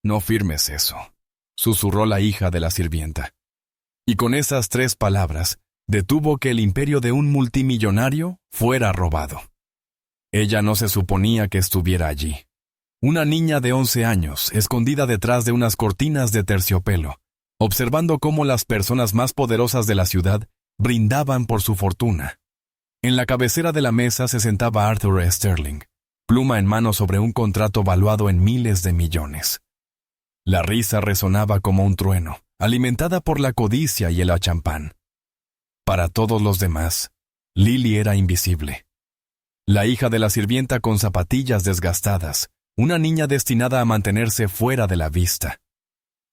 No firmes eso, susurró la hija de la sirvienta. Y con esas 3 palabras, detuvo que el imperio de un multimillonario fuera robado. Ella no se suponía que estuviera allí. Una niña de 11 años, escondida detrás de unas cortinas de terciopelo, observando cómo las personas más poderosas de la ciudad brindaban por su fortuna. En la cabecera de la mesa se sentaba Arthur Sterling, pluma en mano sobre un contrato valuado en miles de millones. La risa resonaba como un trueno, alimentada por la codicia y el champán. Para todos los demás, Lily era invisible. La hija de la sirvienta con zapatillas desgastadas, una niña destinada a mantenerse fuera de la vista.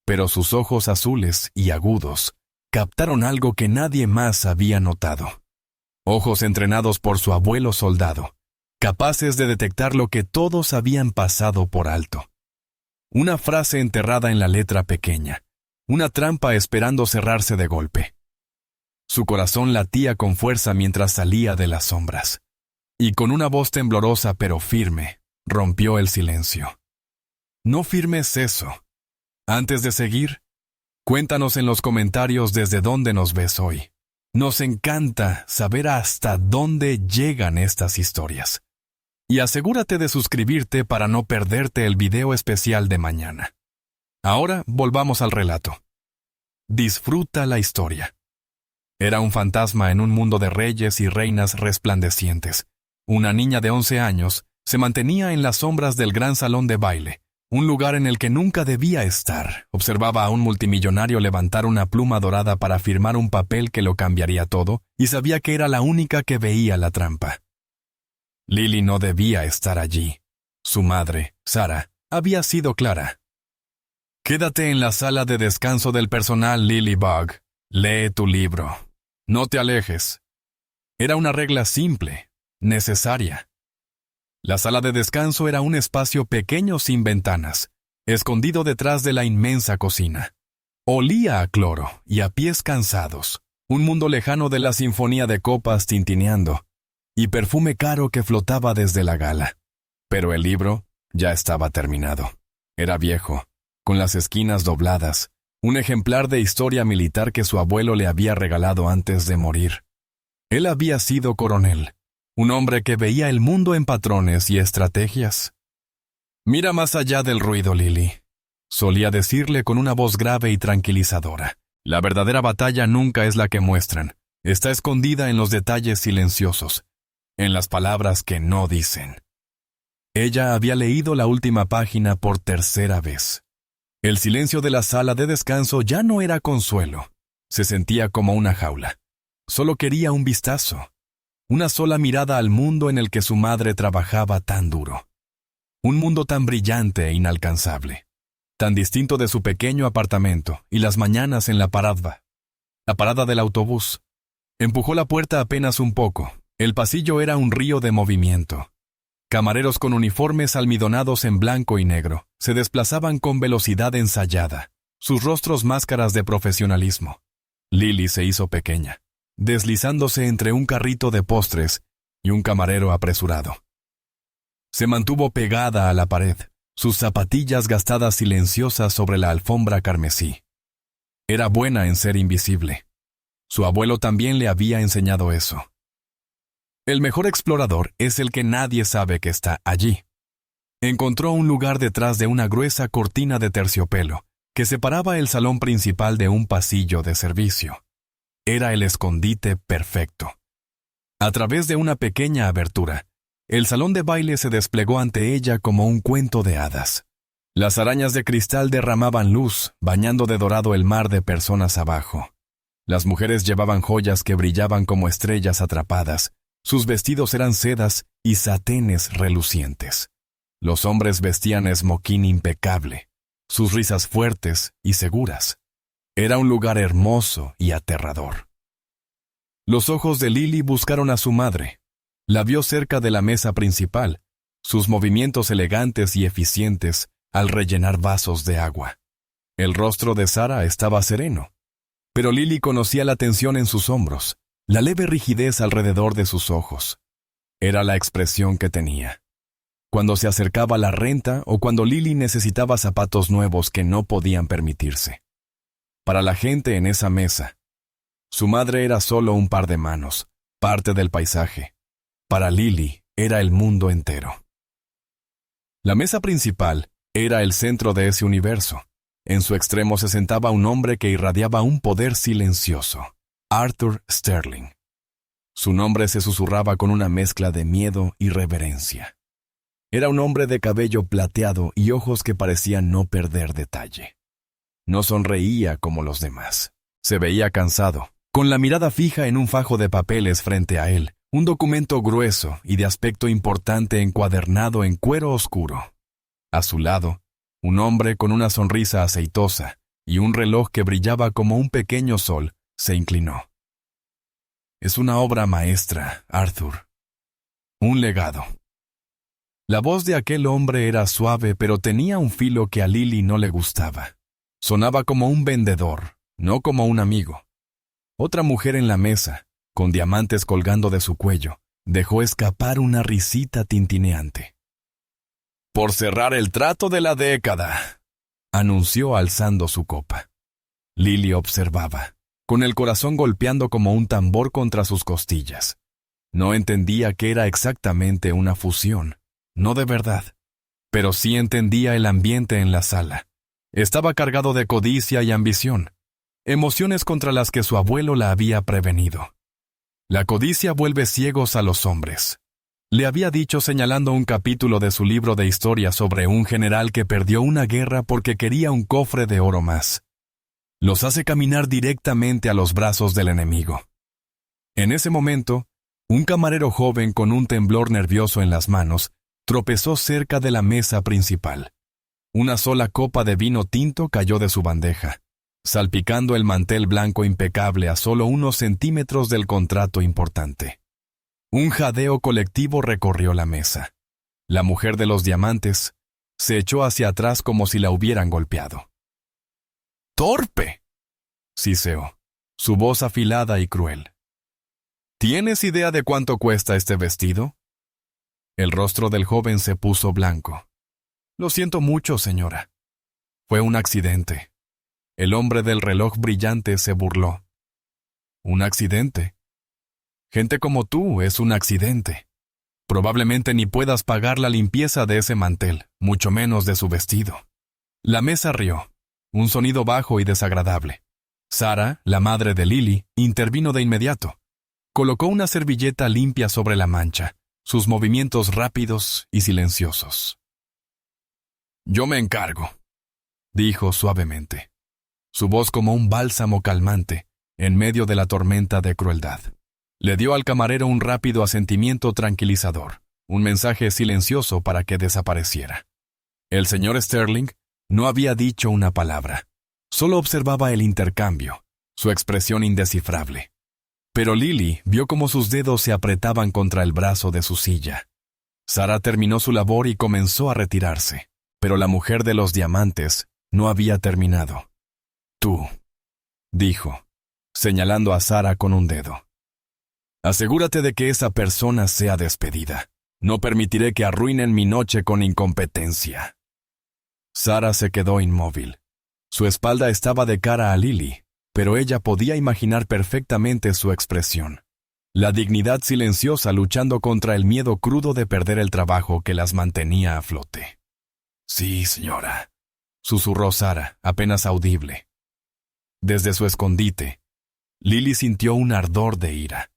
Pero sus ojos azules y agudos captaron algo que nadie más había notado. Ojos entrenados por su abuelo soldado, capaces de detectar lo que todos habían pasado por alto. Una frase enterrada en la letra pequeña, una trampa esperando cerrarse de golpe. Su corazón latía con fuerza mientras salía de las sombras. Y con una voz temblorosa pero firme, rompió el silencio. No firmes eso. Antes de seguir, cuéntanos en los comentarios desde dónde nos ves hoy. Nos encanta saber hasta dónde llegan estas historias. Y asegúrate de suscribirte para no perderte el video especial de mañana. Ahora volvamos al relato. Disfruta la historia. Era un fantasma en un mundo de reyes y reinas resplandecientes. Una niña de 11 años se mantenía en las sombras del gran salón de baile, un lugar en el que nunca debía estar. Observaba a un multimillonario levantar una pluma dorada para firmar un papel que lo cambiaría todo, y sabía que era la única que veía la trampa. Lily no debía estar allí. Su madre, Sarah, había sido clara. Quédate en la sala de descanso del personal, Lily Bug. Lee tu libro. No te alejes. Era una regla simple, necesaria. La sala de descanso era un espacio pequeño sin ventanas, escondido detrás de la inmensa cocina. Olía a cloro y a pies cansados, un mundo lejano de la sinfonía de copas tintineando, y perfume caro que flotaba desde la gala. Pero el libro ya estaba terminado. Era viejo, con las esquinas dobladas, un ejemplar de historia militar que su abuelo le había regalado antes de morir. Él había sido coronel, un hombre que veía el mundo en patrones y estrategias. Mira más allá del ruido, Lily, solía decirle con una voz grave y tranquilizadora. La verdadera batalla nunca es la que muestran, está escondida en los detalles silenciosos, en las palabras que no dicen. Ella había leído la última página por 3ª vez. El silencio de la sala de descanso ya no era consuelo, se sentía como una jaula. Solo quería un vistazo. Una sola mirada al mundo en el que su madre trabajaba tan duro. Un mundo tan brillante e inalcanzable, tan distinto de su pequeño apartamento y las mañanas en la parada del autobús. Empujó la puerta apenas un poco. El pasillo era un río de movimiento. Camareros con uniformes almidonados en blanco y negro se desplazaban con velocidad ensayada, sus rostros máscaras de profesionalismo. Lily se hizo pequeña, deslizándose entre un carrito de postres y un camarero apresurado. Se mantuvo pegada a la pared, sus zapatillas gastadas silenciosas sobre la alfombra carmesí. Era buena en ser invisible. Su abuelo también le había enseñado eso. El mejor explorador es el que nadie sabe que está allí. Encontró un lugar detrás de una gruesa cortina de terciopelo que separaba el salón principal de un pasillo de servicio. Era el escondite perfecto. A través de una pequeña abertura, el salón de baile se desplegó ante ella como un cuento de hadas. Las arañas de cristal derramaban luz, bañando de dorado el mar de personas abajo. Las mujeres llevaban joyas que brillaban como estrellas atrapadas. Sus vestidos eran sedas y satenes relucientes. Los hombres vestían esmoquín impecable, sus risas fuertes y seguras. Era un lugar hermoso y aterrador. Los ojos de Lily buscaron a su madre. La vio cerca de la mesa principal, sus movimientos elegantes y eficientes al rellenar vasos de agua. El rostro de Sarah estaba sereno, pero Lily conocía la tensión en sus hombros, la leve rigidez alrededor de sus ojos. Era la expresión que tenía. cuando se acercaba la renta o cuando Lily necesitaba zapatos nuevos que no podían permitirse. Para la gente en esa mesa, su madre era solo un par de manos, parte del paisaje. Para Lily era el mundo entero. La mesa principal era el centro de ese universo. En su extremo se sentaba un hombre que irradiaba un poder silencioso, Arthur Sterling. Su nombre se susurraba con una mezcla de miedo y reverencia. Era un hombre de cabello plateado y ojos que parecían no perder detalle. No sonreía como los demás. Se veía cansado, con la mirada fija en un fajo de papeles frente a él, un documento grueso y de aspecto importante encuadernado en cuero oscuro. A su lado, un hombre con una sonrisa aceitosa y un reloj que brillaba como un pequeño sol se inclinó. Es una obra maestra, Arthur. Un legado. La voz de aquel hombre era suave, pero tenía un filo que a Lily no le gustaba. Sonaba como un vendedor, no como un amigo. Otra mujer en la mesa, con diamantes colgando de su cuello, dejó escapar una risita tintineante. «Por cerrar el trato de la década», anunció alzando su copa. Lily observaba, con el corazón golpeando como un tambor contra sus costillas. No entendía qué era exactamente una fusión. No de verdad, pero sí entendía el ambiente en la sala. Estaba cargado de codicia y ambición, emociones contra las que su abuelo la había prevenido. La codicia vuelve ciegos a los hombres. Le había dicho señalando un capítulo de su libro de historia sobre un general que perdió una guerra porque quería un cofre de oro más. Los hace caminar directamente a los brazos del enemigo. En ese momento, un camarero joven con un temblor nervioso en las manos tropezó cerca de la mesa principal. Una sola copa de vino tinto cayó de su bandeja, salpicando el mantel blanco impecable a solo unos centímetros del contrato importante. Un jadeo colectivo recorrió la mesa. La mujer de los diamantes se echó hacia atrás como si la hubieran golpeado. «¡Torpe!», siseó, su voz afilada y cruel. «¿Tienes idea de cuánto cuesta este vestido?». El rostro del joven se puso blanco. «Lo siento mucho, señora. Fue un accidente». El hombre del reloj brillante se burló. «¿Un accidente? Gente como tú es un accidente. Probablemente ni puedas pagar la limpieza de ese mantel, mucho menos de su vestido». La mesa rió, un sonido bajo y desagradable. Sara, la madre de Lily, intervino de inmediato. Colocó una servilleta limpia sobre la mancha, sus movimientos rápidos y silenciosos. «Yo me encargo», dijo suavemente, su voz como un bálsamo calmante en medio de la tormenta de crueldad. Le dio al camarero un rápido asentimiento tranquilizador, un mensaje silencioso para que desapareciera. El señor Sterling no había dicho una palabra, solo observaba el intercambio, su expresión indescifrable. Pero Lily vio cómo sus dedos se apretaban contra el brazo de su silla. Sara terminó su labor y comenzó a retirarse, pero la mujer de los diamantes no había terminado. «Tú», dijo, señalando a Sara con un dedo. «Asegúrate de que esa persona sea despedida. No permitiré que arruinen mi noche con incompetencia». Sara se quedó inmóvil. Su espalda estaba de cara a Lily, pero ella podía imaginar perfectamente su expresión. La dignidad silenciosa luchando contra el miedo crudo de perder el trabajo que las mantenía a flote. «Sí, señora», susurró Sara, apenas audible. Desde su escondite, Lily sintió un ardor de ira.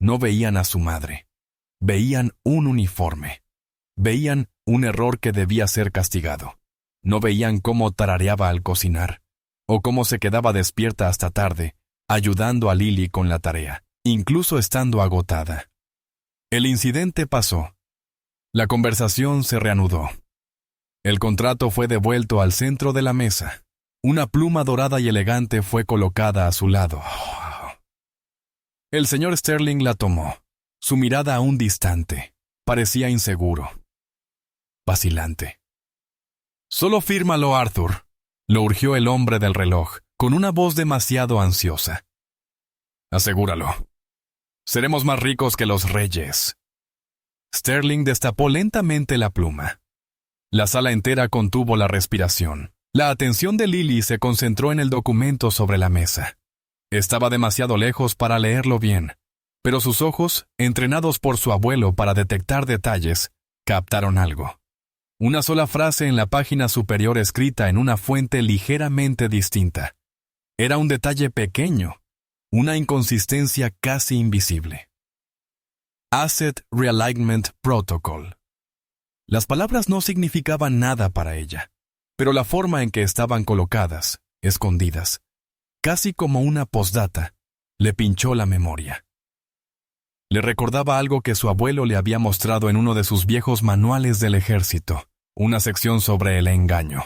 No veían a su madre. Veían un uniforme. Veían un error que debía ser castigado. No veían cómo tarareaba al cocinar, o cómo se quedaba despierta hasta tarde, ayudando a Lily con la tarea, incluso estando agotada. El incidente pasó. La conversación se reanudó. El contrato fue devuelto al centro de la mesa. Una pluma dorada y elegante fue colocada a su lado. El señor Sterling la tomó, su mirada aún distante. Parecía inseguro, vacilante. «Solo fírmalo, Arthur», lo urgió el hombre del reloj, con una voz demasiado ansiosa. «Asegúralo. Seremos más ricos que los reyes». Sterling destapó lentamente la pluma. La sala entera contuvo la respiración. La atención de Lily se concentró en el documento sobre la mesa. Estaba demasiado lejos para leerlo bien, pero sus ojos, entrenados por su abuelo para detectar detalles, captaron algo. Una sola frase en la página superior escrita en una fuente ligeramente distinta. Era un detalle pequeño, una inconsistencia casi invisible. Asset Realignment Protocol. Las palabras no significaban nada para ella, pero la forma en que estaban colocadas, escondidas, casi como una postdata, le pinchó la memoria. Le recordaba algo que su abuelo le había mostrado en uno de sus viejos manuales del ejército, una sección sobre el engaño.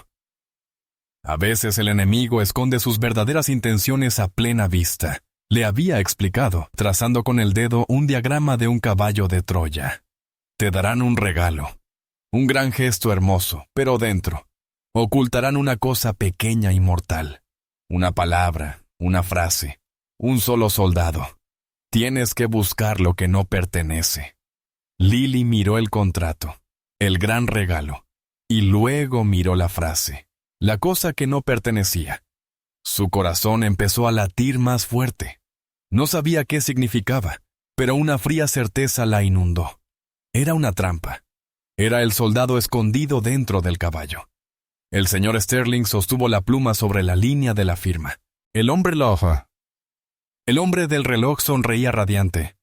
A veces el enemigo esconde sus verdaderas intenciones a plena vista. Le había explicado, trazando con el dedo un diagrama de un caballo de Troya. Te darán un regalo, un gran gesto hermoso, pero dentro ocultarán una cosa pequeña y mortal. Una palabra, una frase, un solo soldado. Tienes que buscar lo que no pertenece. Lily miró el contrato, el gran regalo, y luego miró la frase, la cosa que no pertenecía. Su corazón empezó a latir más fuerte. No sabía qué significaba, pero una fría certeza la inundó. Era una trampa. Era el soldado escondido dentro del caballo. El señor Sterling sostuvo la pluma sobre la línea de la firma. El hombre del reloj sonreía radiante.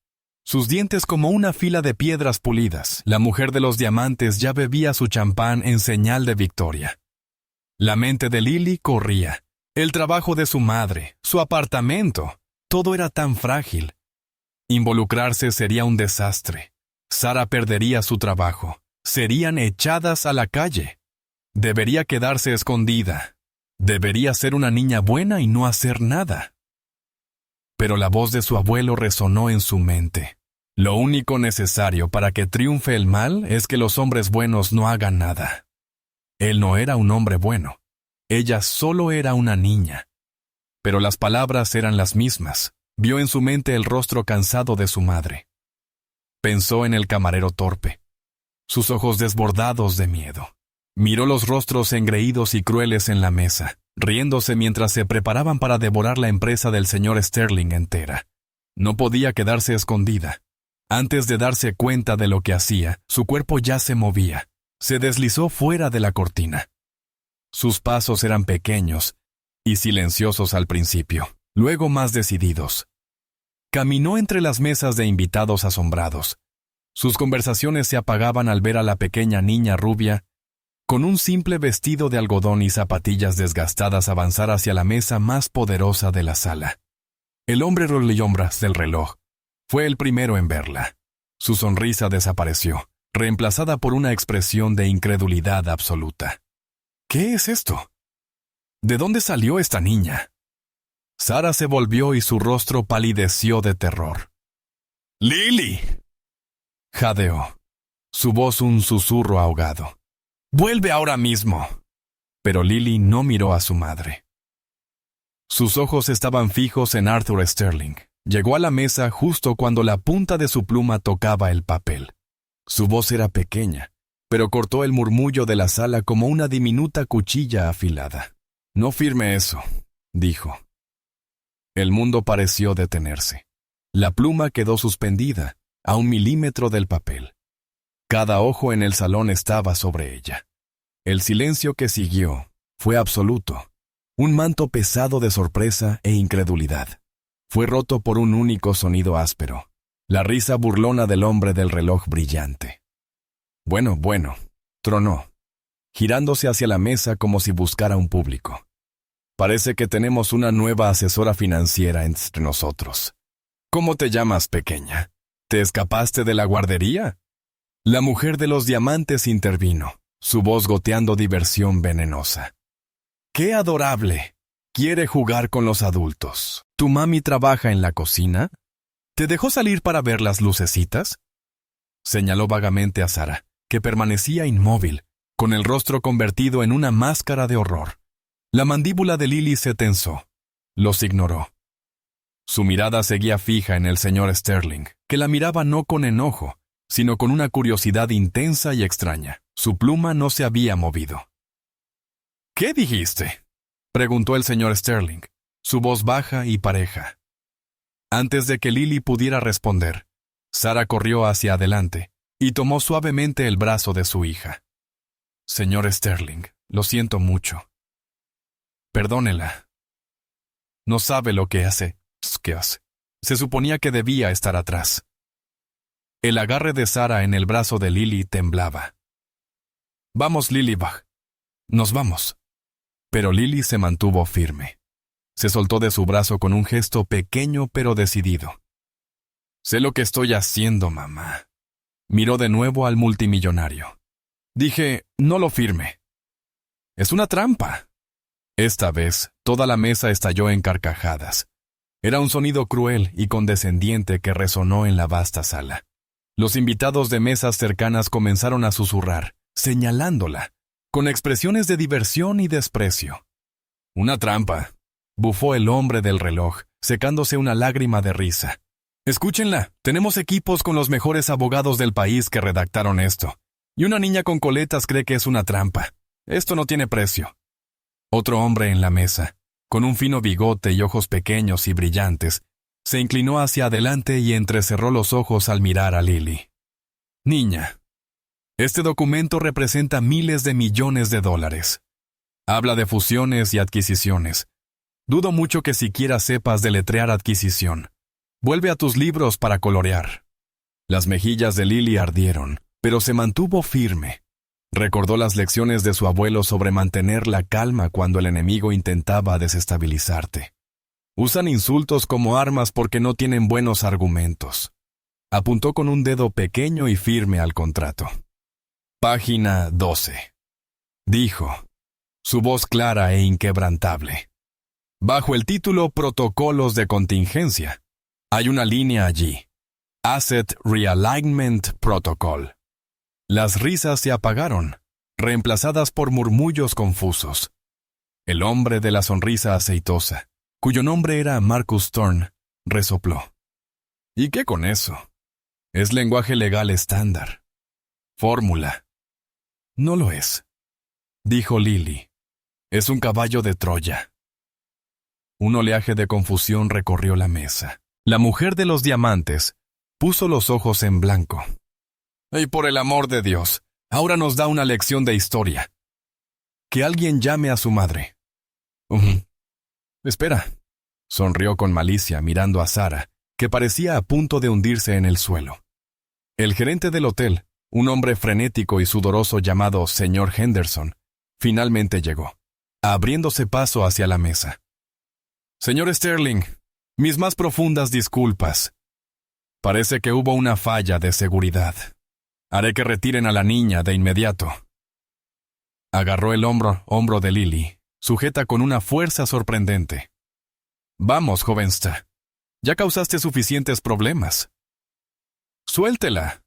Sus dientes como una fila de piedras pulidas. La mujer de los diamantes ya bebía su champán en señal de victoria. La mente de Lily corría. El trabajo de su madre, su apartamento. Todo era tan frágil. Involucrarse sería un desastre. Sara perdería su trabajo. Serían echadas a la calle. Debería quedarse escondida. Debería ser una niña buena y no hacer nada. Pero la voz de su abuelo resonó en su mente. Lo único necesario para que triunfe el mal es que los hombres buenos no hagan nada. Él no era un hombre bueno. Ella solo era una niña. Pero las palabras eran las mismas. Vio en su mente el rostro cansado de su madre. Pensó en el camarero torpe, sus ojos desbordados de miedo. Miró los rostros engreídos y crueles en la mesa, riéndose mientras se preparaban para devorar la empresa del señor Sterling entera. No podía quedarse escondida. Antes de darse cuenta de lo que hacía, su cuerpo ya se movía. Se deslizó fuera de la cortina. Sus pasos eran pequeños y silenciosos al principio, luego más decididos. Caminó entre las mesas de invitados asombrados. Sus conversaciones se apagaban al ver a la pequeña niña rubia, con un simple vestido de algodón y zapatillas desgastadas, avanzar hacia la mesa más poderosa de la sala. El hombre rompehielombras del reloj fue el primero en verla. Su sonrisa desapareció, reemplazada por una expresión de incredulidad absoluta. ¿Qué es esto? ¿De dónde salió esta niña? Sara se volvió y su rostro palideció de terror. ¡Lily!, jadeó, su voz un susurro ahogado. ¡Vuelve ahora mismo! Pero Lily no miró a su madre. Sus ojos estaban fijos en Arthur Sterling. Llegó a la mesa justo cuando la punta de su pluma tocaba el papel. Su voz era pequeña, pero cortó el murmullo de la sala como una diminuta cuchilla afilada. «No firme eso», dijo. El mundo pareció detenerse. La pluma quedó suspendida a 1 milímetro del papel. Cada ojo en el salón estaba sobre ella. El silencio que siguió fue absoluto, un manto pesado de sorpresa e incredulidad. Fue roto por un único sonido áspero, la risa burlona del hombre del reloj brillante. Bueno, tronó, girándose hacia la mesa como si buscara un público. Parece que tenemos una nueva asesora financiera entre nosotros. ¿Cómo te llamas, pequeña? ¿Te escapaste de la guardería? La mujer de los diamantes intervino, su voz goteando diversión venenosa. ¡Qué adorable! Quiere jugar con los adultos. ¿Tu mami trabaja en la cocina? ¿Te dejó salir para ver las lucecitas? Señaló vagamente a Sara, que permanecía inmóvil, con el rostro convertido en una máscara de horror. La mandíbula de Lily se tensó. Los ignoró. Su mirada seguía fija en el señor Sterling, que la miraba no con enojo, sino con una curiosidad intensa y extraña. Su pluma no se había movido. ¿Qué dijiste?, preguntó el señor Sterling, su voz baja y pareja. Antes de que Lily pudiera responder, Sara corrió hacia adelante y tomó suavemente el brazo de su hija. Señor Sterling, lo siento mucho. Perdónela. No sabe lo que hace. ¿Qué hace? Se suponía que debía estar atrás. El agarre de Sara en el brazo de Lily temblaba. Vamos, Lilybug. Nos vamos. Pero Lily se mantuvo firme. Se soltó de su brazo con un gesto pequeño pero decidido. Sé lo que estoy haciendo, mamá. Miró de nuevo al multimillonario. Dije, no lo firme. Es una trampa. Esta vez, toda la mesa estalló en carcajadas. Era un sonido cruel y condescendiente que resonó en la vasta sala. Los invitados de mesas cercanas comenzaron a susurrar, señalándola, con expresiones de diversión y desprecio. Una trampa, bufó el hombre del reloj, secándose una lágrima de risa. Escúchenla, tenemos equipos con los mejores abogados del país que redactaron esto. Y una niña con coletas cree que es una trampa. Esto no tiene precio. Otro hombre en la mesa, con un fino bigote y ojos pequeños y brillantes, se inclinó hacia adelante y entrecerró los ojos al mirar a Lily. Niña, este documento representa miles de millones de dólares. Habla de fusiones y adquisiciones. Dudo mucho que siquiera sepas deletrear adquisición. Vuelve a tus libros para colorear. Las mejillas de Lily ardieron, pero se mantuvo firme. Recordó las lecciones de su abuelo sobre mantener la calma cuando el enemigo intentaba desestabilizarte. Usan insultos como armas porque no tienen buenos argumentos. Apuntó con un dedo pequeño y firme al contrato. Página 12. Dijo, su voz clara e inquebrantable. Bajo el título Protocolos de Contingencia, hay una línea allí. Asset Realignment Protocol. Las risas se apagaron, reemplazadas por murmullos confusos. El hombre de la sonrisa aceitosa, cuyo nombre era Marcus Thorne, resopló. ¿Y qué con eso? Es lenguaje legal estándar. Fórmula. No lo es, dijo Lily. Es un caballo de Troya. Un oleaje de confusión recorrió la mesa. La mujer de los diamantes puso los ojos en blanco. ¡Y por el amor de Dios! Ahora nos da una lección de historia. Que alguien llame a su madre. Espera. Sonrió con malicia mirando a Sara, que parecía a punto de hundirse en el suelo. El gerente del hotel, un hombre frenético y sudoroso llamado señor Henderson, finalmente llegó, abriéndose paso hacia la mesa. Señor Sterling, mis más profundas disculpas. Parece que hubo una falla de seguridad. Haré que retiren a la niña de inmediato. Agarró el hombro de Lily, sujeta con una fuerza sorprendente. Vamos, jovensta. Ya causaste suficientes problemas. Suéltela,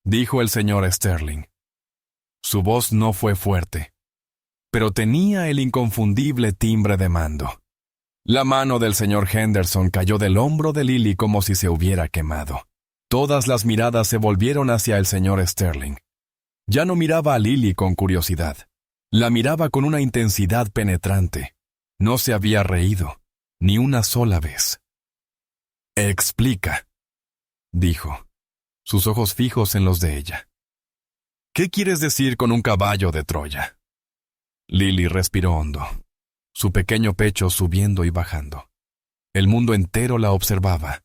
dijo el señor Sterling. Su voz no fue fuerte, pero tenía el inconfundible timbre de mando. La mano del señor Henderson cayó del hombro de Lily como si se hubiera quemado. Todas las miradas se volvieron hacia el señor Sterling. Ya no miraba a Lily con curiosidad. La miraba con una intensidad penetrante. No se había reído, ni una sola vez. Explica, dijo, sus ojos fijos en los de ella. ¿Qué quieres decir con un caballo de Troya? Lily respiró hondo, su pequeño pecho subiendo y bajando. El mundo entero la observaba.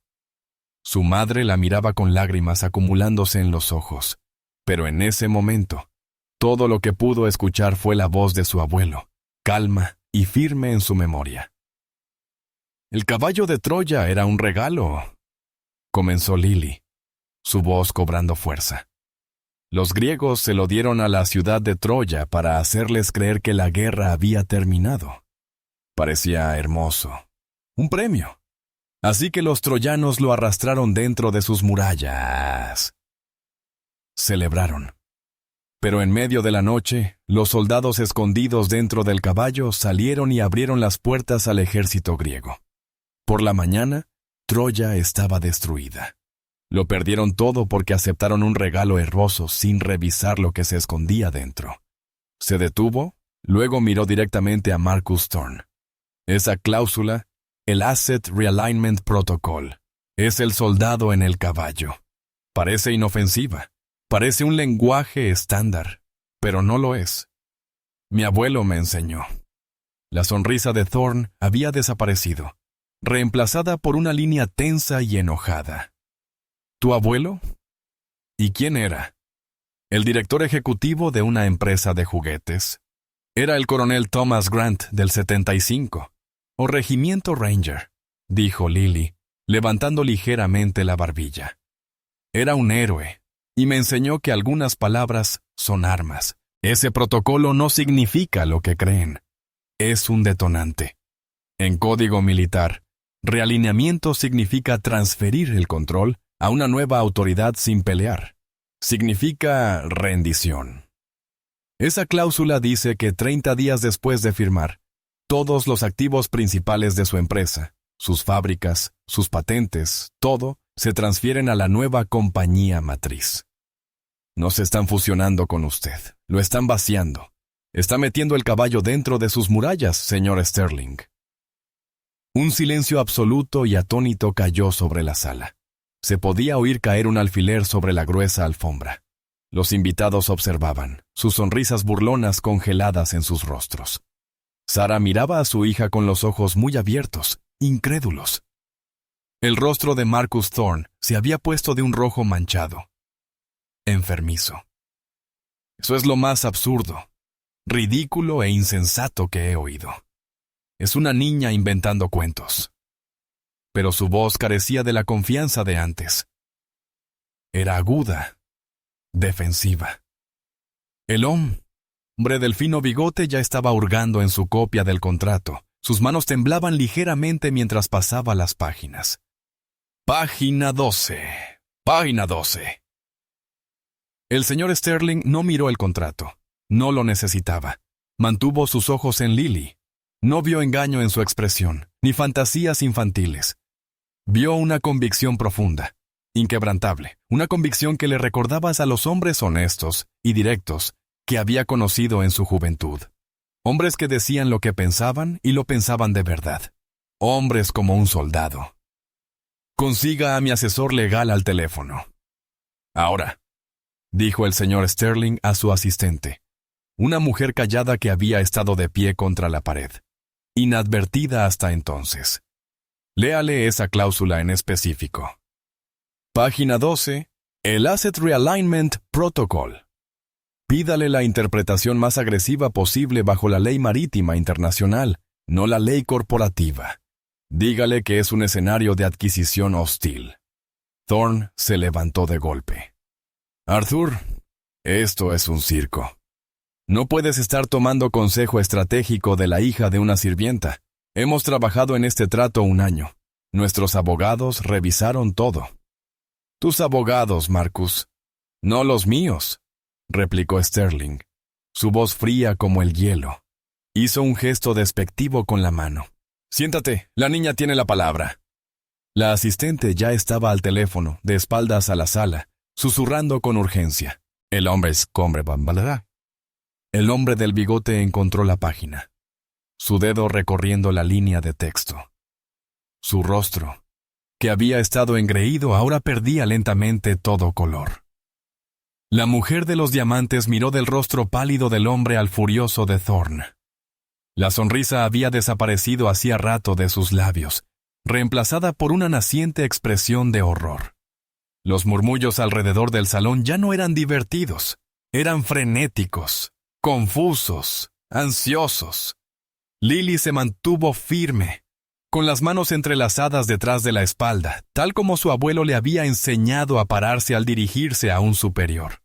Su madre la miraba con lágrimas acumulándose en los ojos, pero en ese momento, todo lo que pudo escuchar fue la voz de su abuelo, calma y firme en su memoria. El caballo de Troya era un regalo, comenzó Lily, su voz cobrando fuerza. Los griegos se lo dieron a la ciudad de Troya para hacerles creer que la guerra había terminado. Parecía hermoso. Un premio. Así que los troyanos lo arrastraron dentro de sus murallas. Celebraron. Pero en medio de la noche, los soldados escondidos dentro del caballo salieron y abrieron las puertas al ejército griego. Por la mañana, Troya estaba destruida. Lo perdieron todo porque aceptaron un regalo hermoso sin revisar lo que se escondía dentro. Se detuvo, luego miró directamente a Marcus Thorne. Esa cláusula, el Asset Realignment Protocol, es el soldado en el caballo. Parece inofensiva, parece un lenguaje estándar, pero no lo es. Mi abuelo me enseñó. La sonrisa de Thorne había desaparecido, reemplazada por una línea tensa y enojada. ¿Tu abuelo? ¿Y quién era? El director ejecutivo de una empresa de juguetes. Era el coronel Thomas Grant del 75, o Regimiento Ranger, dijo Lily, levantando ligeramente la barbilla. Era un héroe, y me enseñó que algunas palabras son armas. Ese protocolo no significa lo que creen. Es un detonante. En código militar, realineamiento significa transferir el control a una nueva autoridad sin pelear. Significa rendición. Esa cláusula dice que 30 días después de firmar, todos los activos principales de su empresa, sus fábricas, sus patentes, todo, se transfieren a la nueva compañía matriz. No se están fusionando con usted, lo están vaciando. Está metiendo el caballo dentro de sus murallas, señor Sterling. Un silencio absoluto y atónito cayó sobre la sala. Se podía oír caer un alfiler sobre la gruesa alfombra. Los invitados observaban, sus sonrisas burlonas congeladas en sus rostros. Sara miraba a su hija con los ojos muy abiertos, incrédulos. El rostro de Marcus Thorne se había puesto de un rojo manchado. Enfermizo. Eso es lo más absurdo, ridículo e insensato que he oído. Es una niña inventando cuentos. Pero su voz carecía de la confianza de antes. Era aguda, defensiva. El hombre del fino bigote ya estaba hurgando en su copia del contrato. Sus manos temblaban ligeramente mientras pasaba las páginas. Página 12. Página 12. El señor Sterling no miró el contrato. No lo necesitaba. Mantuvo sus ojos en Lily. No vio engaño en su expresión, ni fantasías infantiles. Vio una convicción profunda, inquebrantable, una convicción que le recordaba a los hombres honestos y directos que había conocido en su juventud. Hombres que decían lo que pensaban y lo pensaban de verdad. Hombres como un soldado. Consiga a mi asesor legal al teléfono. Ahora, dijo el señor Sterling a su asistente, una mujer callada que había estado de pie contra la pared, inadvertida hasta entonces. Léale esa cláusula en específico. Página 12. El Asset Realignment Protocol. Pídale la interpretación más agresiva posible bajo la ley marítima internacional, no la ley corporativa. Dígale que es un escenario de adquisición hostil. Thorne se levantó de golpe. Arthur, esto es un circo. No puedes estar tomando consejo estratégico de la hija de una sirvienta. Hemos trabajado en este trato 1 año. Nuestros abogados revisaron todo. Tus abogados, Marcus. No los míos, replicó Sterling, su voz fría como el hielo. Hizo un gesto despectivo con la mano. Siéntate, la niña tiene la palabra. La asistente ya estaba al teléfono, de espaldas a la sala, susurrando con urgencia. El hombre es hombre bambalará. El hombre del bigote encontró la página, su dedo recorriendo la línea de texto. Su rostro, que había estado engreído, ahora perdía lentamente todo color. La mujer de los diamantes miró del rostro pálido del hombre al furioso de Thorne. La sonrisa había desaparecido hacía rato de sus labios, reemplazada por una naciente expresión de horror. Los murmullos alrededor del salón ya no eran divertidos, eran frenéticos, confusos, ansiosos. Lily se mantuvo firme, con las manos entrelazadas detrás de la espalda, tal como su abuelo le había enseñado a pararse al dirigirse a un superior.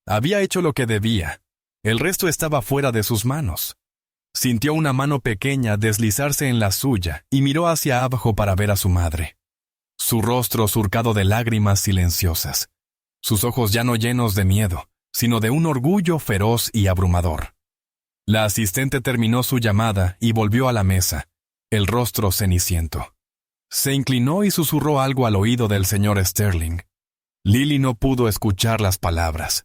Había hecho lo que debía, el resto estaba fuera de sus manos. Sintió una mano pequeña deslizarse en la suya y miró hacia abajo para ver a su madre. Su rostro surcado de lágrimas silenciosas, sus ojos ya no llenos de miedo, sino de un orgullo feroz y abrumador. La asistente terminó su llamada y volvió a la mesa, el rostro ceniciento. Se inclinó y susurró algo al oído del señor Sterling. Lily no pudo escuchar las palabras,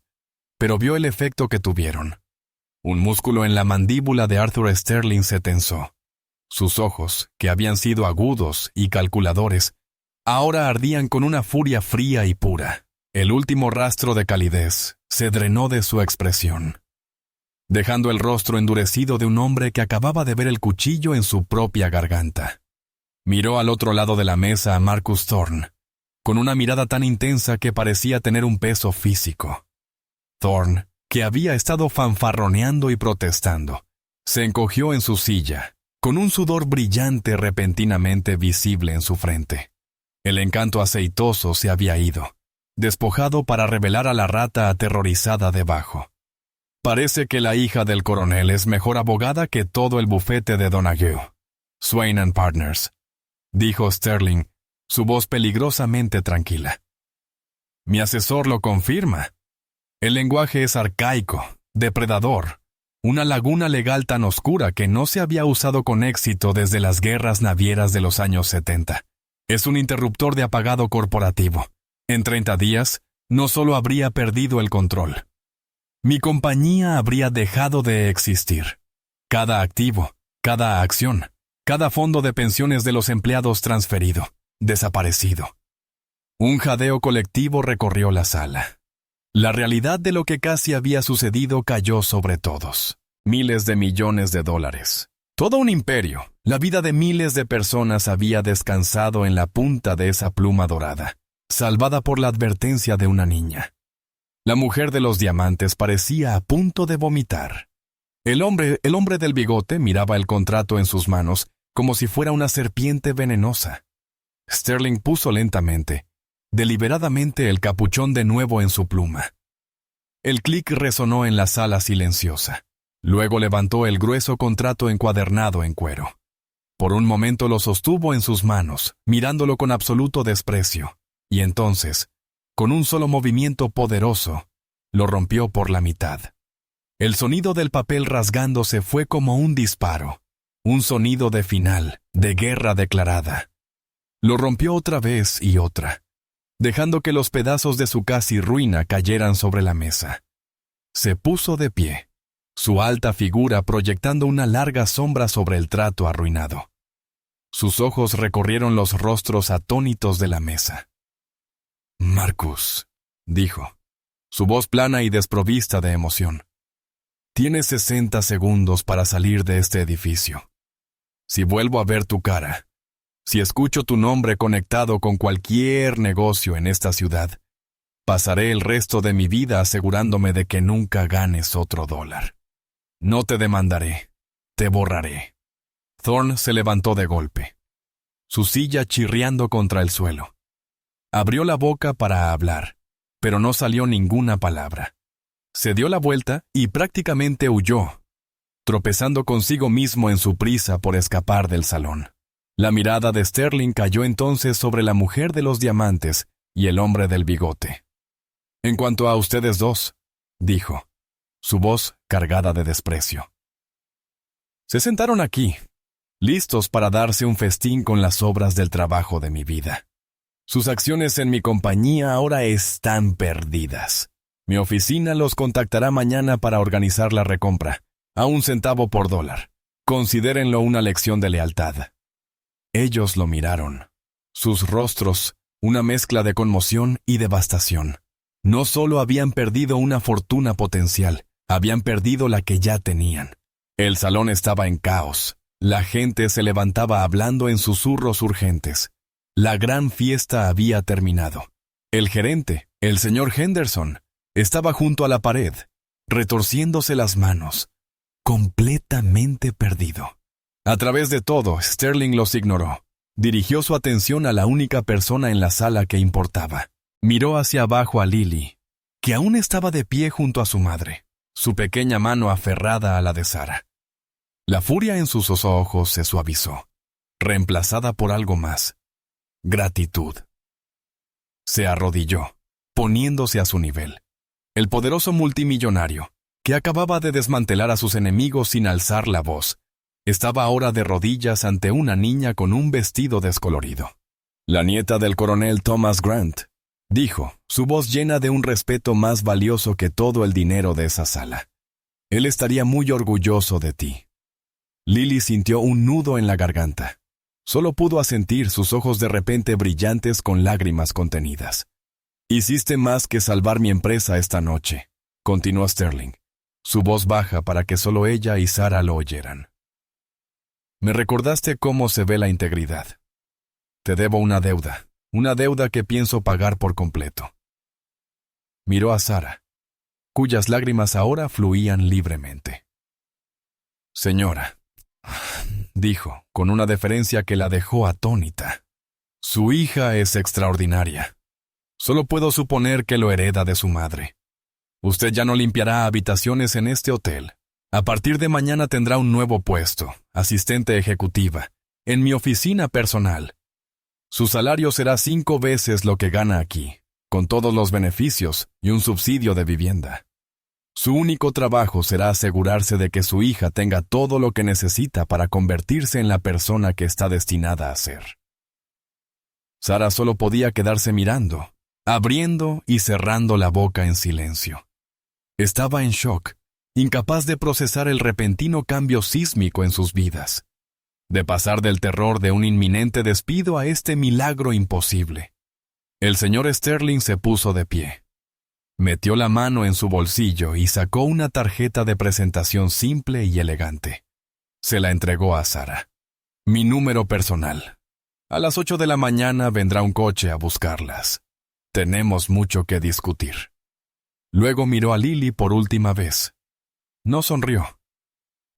pero vio el efecto que tuvieron. Un músculo en la mandíbula de Arthur Sterling se tensó. Sus ojos, que habían sido agudos y calculadores, ahora ardían con una furia fría y pura. El último rastro de calidez se drenó de su expresión, dejando el rostro endurecido de un hombre que acababa de ver el cuchillo en su propia garganta. Miró al otro lado de la mesa a Marcus Thorne, con una mirada tan intensa que parecía tener un peso físico. Thorne, que había estado fanfarroneando y protestando, se encogió en su silla, con un sudor brillante repentinamente visible en su frente. El encanto aceitoso se había ido, despojado para revelar a la rata aterrorizada debajo. Parece que la hija del coronel es mejor abogada que todo el bufete de Donoghue, Swain and Partners, dijo Sterling, su voz peligrosamente tranquila. Mi asesor lo confirma. El lenguaje es arcaico, depredador, una laguna legal tan oscura que no se había usado con éxito desde las guerras navieras de los años 70. Es un interruptor de apagado corporativo. En 30 días, no solo habría perdido el control. Mi compañía habría dejado de existir. Cada activo, cada acción, cada fondo de pensiones de los empleados transferido, desaparecido. Un jadeo colectivo recorrió la sala. La realidad de lo que casi había sucedido cayó sobre todos. Miles de millones de dólares. Todo un imperio. La vida de miles de personas había descansado en la punta de esa pluma dorada, salvada por la advertencia de una niña. La mujer de los diamantes parecía a punto de vomitar. El hombre del bigote miraba el contrato en sus manos como si fuera una serpiente venenosa. Sterling puso lentamente, deliberadamente el capuchón de nuevo en su pluma. El clic resonó en la sala silenciosa. Luego levantó el grueso contrato encuadernado en cuero. Por un momento lo sostuvo en sus manos, mirándolo con absoluto desprecio, y entonces, con un solo movimiento poderoso, lo rompió por la mitad. El sonido del papel rasgándose fue como un disparo, un sonido de final, de guerra declarada. Lo rompió otra vez y otra, dejando que los pedazos de su casi ruina cayeran sobre la mesa. Se puso de pie, su alta figura proyectando una larga sombra sobre el trato arruinado. Sus ojos recorrieron los rostros atónitos de la mesa. Marcus, dijo, su voz plana y desprovista de emoción. Tienes 60 segundos para salir de este edificio. Si vuelvo a ver tu cara, si escucho tu nombre conectado con cualquier negocio en esta ciudad, pasaré el resto de mi vida asegurándome de que nunca ganes otro dólar. No te demandaré, te borraré. Thorne se levantó de golpe, su silla chirriando contra el suelo. Abrió la boca para hablar, pero no salió ninguna palabra. Se dio la vuelta y prácticamente huyó, tropezando consigo mismo en su prisa por escapar del salón. La mirada de Sterling cayó entonces sobre la mujer de los diamantes y el hombre del bigote. En cuanto a ustedes dos, dijo, su voz cargada de desprecio. Se sentaron aquí, listos para darse un festín con las obras del trabajo de mi vida. Sus acciones en mi compañía ahora están perdidas. Mi oficina los contactará mañana para organizar la recompra, a 1 centavo por dólar. Considérenlo una lección de lealtad. Ellos lo miraron. Sus rostros, una mezcla de conmoción y devastación. No solo habían perdido una fortuna potencial, habían perdido la que ya tenían. El salón estaba en caos. La gente se levantaba hablando en susurros urgentes. La gran fiesta había terminado. El gerente, el señor Henderson, estaba junto a la pared, retorciéndose las manos, completamente perdido. A través de todo, Sterling los ignoró. Dirigió su atención a la única persona en la sala que importaba. Miró hacia abajo a Lily, que aún estaba de pie junto a su madre, su pequeña mano aferrada a la de Sara. La furia en sus ojos se suavizó, reemplazada por algo más: gratitud. Se arrodilló, poniéndose a su nivel. El poderoso multimillonario, que acababa de desmantelar a sus enemigos sin alzar la voz, estaba ahora de rodillas ante una niña con un vestido descolorido. La nieta del coronel Thomas Grant, dijo, su voz llena de un respeto más valioso que todo el dinero de esa sala. Él estaría muy orgulloso de ti. Lily sintió un nudo en la garganta. Solo pudo asentir, sus ojos de repente brillantes con lágrimas contenidas. Hiciste más que salvar mi empresa esta noche, continuó Sterling, su voz baja para que solo ella y Sarah lo oyeran. Me recordaste cómo se ve la integridad. Te debo una deuda que pienso pagar por completo. Miró a Sarah, cuyas lágrimas ahora fluían libremente. Señora, dijo, con una deferencia que la dejó atónita. Su hija es extraordinaria. Solo puedo suponer que lo hereda de su madre. Usted ya no limpiará habitaciones en este hotel. A partir de mañana tendrá un nuevo puesto, asistente ejecutiva, en mi oficina personal. Su salario será 5 veces lo que gana aquí, con todos los beneficios y un subsidio de vivienda. Su único trabajo será asegurarse de que su hija tenga todo lo que necesita para convertirse en la persona que está destinada a ser. Sarah solo podía quedarse mirando, abriendo y cerrando la boca en silencio. Estaba en shock, incapaz de procesar el repentino cambio sísmico en sus vidas, de pasar del terror de un inminente despido a este milagro imposible. El señor Sterling se puso de pie. Metió la mano en su bolsillo y sacó una tarjeta de presentación simple y elegante. Se la entregó a Sarah. Mi número personal. A las 8 de la mañana vendrá un coche a buscarlas. Tenemos mucho que discutir. Luego miró a Lily por última vez. No sonrió.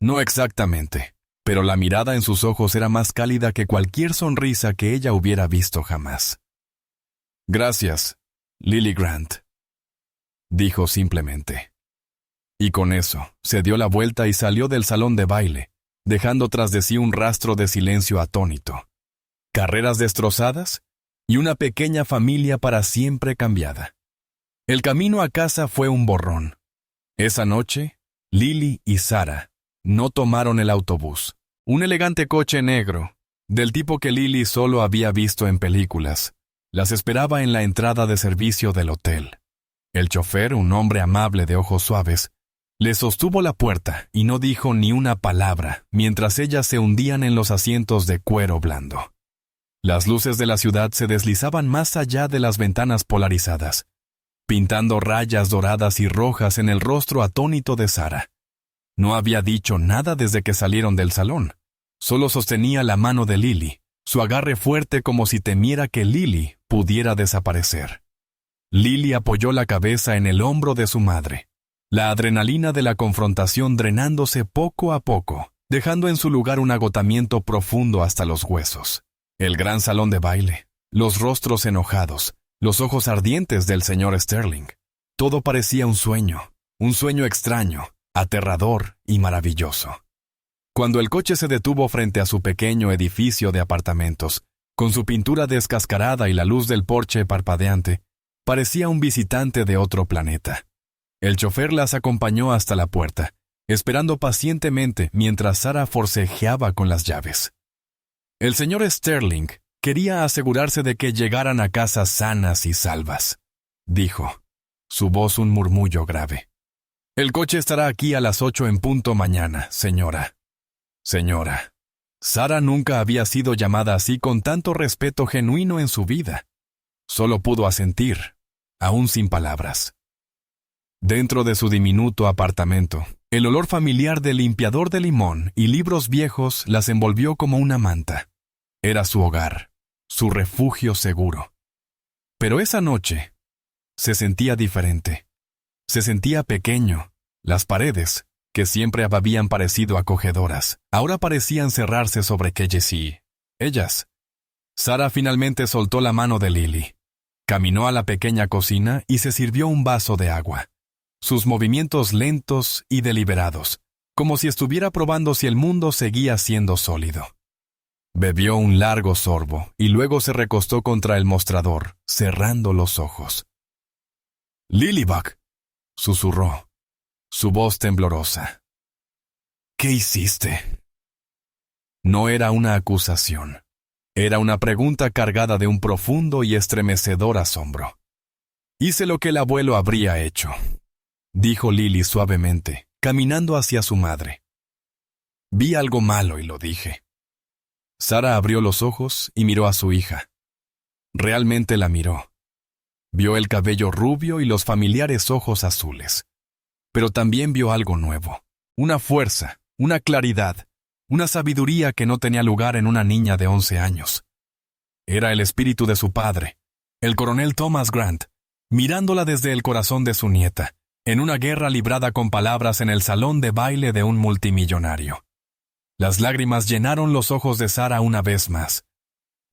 No exactamente, pero la mirada en sus ojos era más cálida que cualquier sonrisa que ella hubiera visto jamás. Gracias, Lily Grant, dijo simplemente. Y con eso, se dio la vuelta y salió del salón de baile, dejando tras de sí un rastro de silencio atónito. Carreras destrozadas y una pequeña familia para siempre cambiada. El camino a casa fue un borrón. Esa noche, Lily y Sarah no tomaron el autobús. Un elegante coche negro, del tipo que Lily solo había visto en películas, las esperaba en la entrada de servicio del hotel. El chofer, un hombre amable de ojos suaves, le sostuvo la puerta y no dijo ni una palabra mientras ellas se hundían en los asientos de cuero blando. Las luces de la ciudad se deslizaban más allá de las ventanas polarizadas, pintando rayas doradas y rojas en el rostro atónito de Sarah. No había dicho nada desde que salieron del salón. Solo sostenía la mano de Lily, su agarre fuerte como si temiera que Lily pudiera desaparecer. Lily apoyó la cabeza en el hombro de su madre, la adrenalina de la confrontación drenándose poco a poco, dejando en su lugar un agotamiento profundo hasta los huesos. El gran salón de baile, los rostros enojados, los ojos ardientes del señor Sterling. Todo parecía un sueño extraño, aterrador y maravilloso. Cuando el coche se detuvo frente a su pequeño edificio de apartamentos, con su pintura descascarada y la luz del porche parpadeante, parecía un visitante de otro planeta. El chofer las acompañó hasta la puerta, esperando pacientemente mientras Sarah forcejeaba con las llaves. El señor Sterling quería asegurarse de que llegaran a casa sanas y salvas, dijo, su voz un murmullo grave. El coche estará aquí a las 8 en punto mañana, señora. Señora. Sarah nunca había sido llamada así con tanto respeto genuino en su vida. Solo pudo asentir, aún sin palabras. Dentro de su diminuto apartamento, el olor familiar del limpiador de limón y libros viejos las envolvió como una manta. Era su hogar, su refugio seguro. Pero esa noche se sentía diferente. Se sentía pequeño. Las paredes, que siempre habían parecido acogedoras, ahora parecían cerrarse sobre ellas. Sarah finalmente soltó la mano de Lily. Caminó a la pequeña cocina y se sirvió un vaso de agua. Sus movimientos lentos y deliberados, como si estuviera probando si el mundo seguía siendo sólido. Bebió un largo sorbo y luego se recostó contra el mostrador, cerrando los ojos. «Lilybug», susurró, su voz temblorosa. «¿Qué hiciste?» No era una acusación. Era una pregunta cargada de un profundo y estremecedor asombro. Hice lo que el abuelo habría hecho, dijo Lily suavemente, caminando hacia su madre. Vi algo malo y lo dije. Sara abrió los ojos y miró a su hija. Realmente la miró. Vio el cabello rubio y los familiares ojos azules. Pero también vio algo nuevo, una fuerza, una claridad, una sabiduría que no tenía lugar en una niña de 11 años. Era el espíritu de su padre, el coronel Thomas Grant, mirándola desde el corazón de su nieta, en una guerra librada con palabras en el salón de baile de un multimillonario. Las lágrimas llenaron los ojos de Sara una vez más,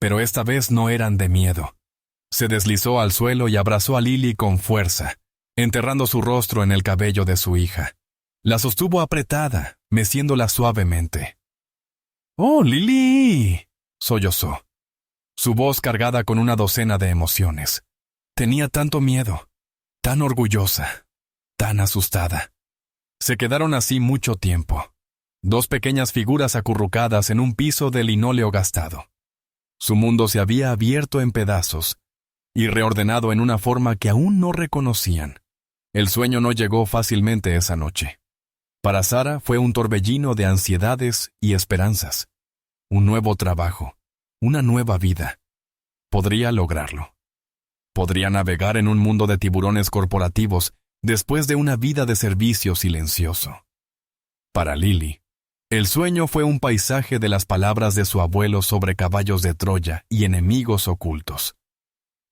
pero esta vez no eran de miedo. Se deslizó al suelo y abrazó a Lily con fuerza, enterrando su rostro en el cabello de su hija. La sostuvo apretada, meciéndola suavemente. «¡Oh, Lily!», sollozó, su voz cargada con una docena de emociones. Tenía tanto miedo, tan orgullosa, tan asustada. Se quedaron así mucho tiempo, dos pequeñas figuras acurrucadas en un piso de linóleo gastado. Su mundo se había abierto en pedazos y reordenado en una forma que aún no reconocían. El sueño no llegó fácilmente esa noche. Para Sara fue un torbellino de ansiedades y esperanzas. Un nuevo trabajo, una nueva vida. Podría lograrlo. Podría navegar en un mundo de tiburones corporativos después de una vida de servicio silencioso. Para Lily, el sueño fue un paisaje de las palabras de su abuelo sobre caballos de Troya y enemigos ocultos.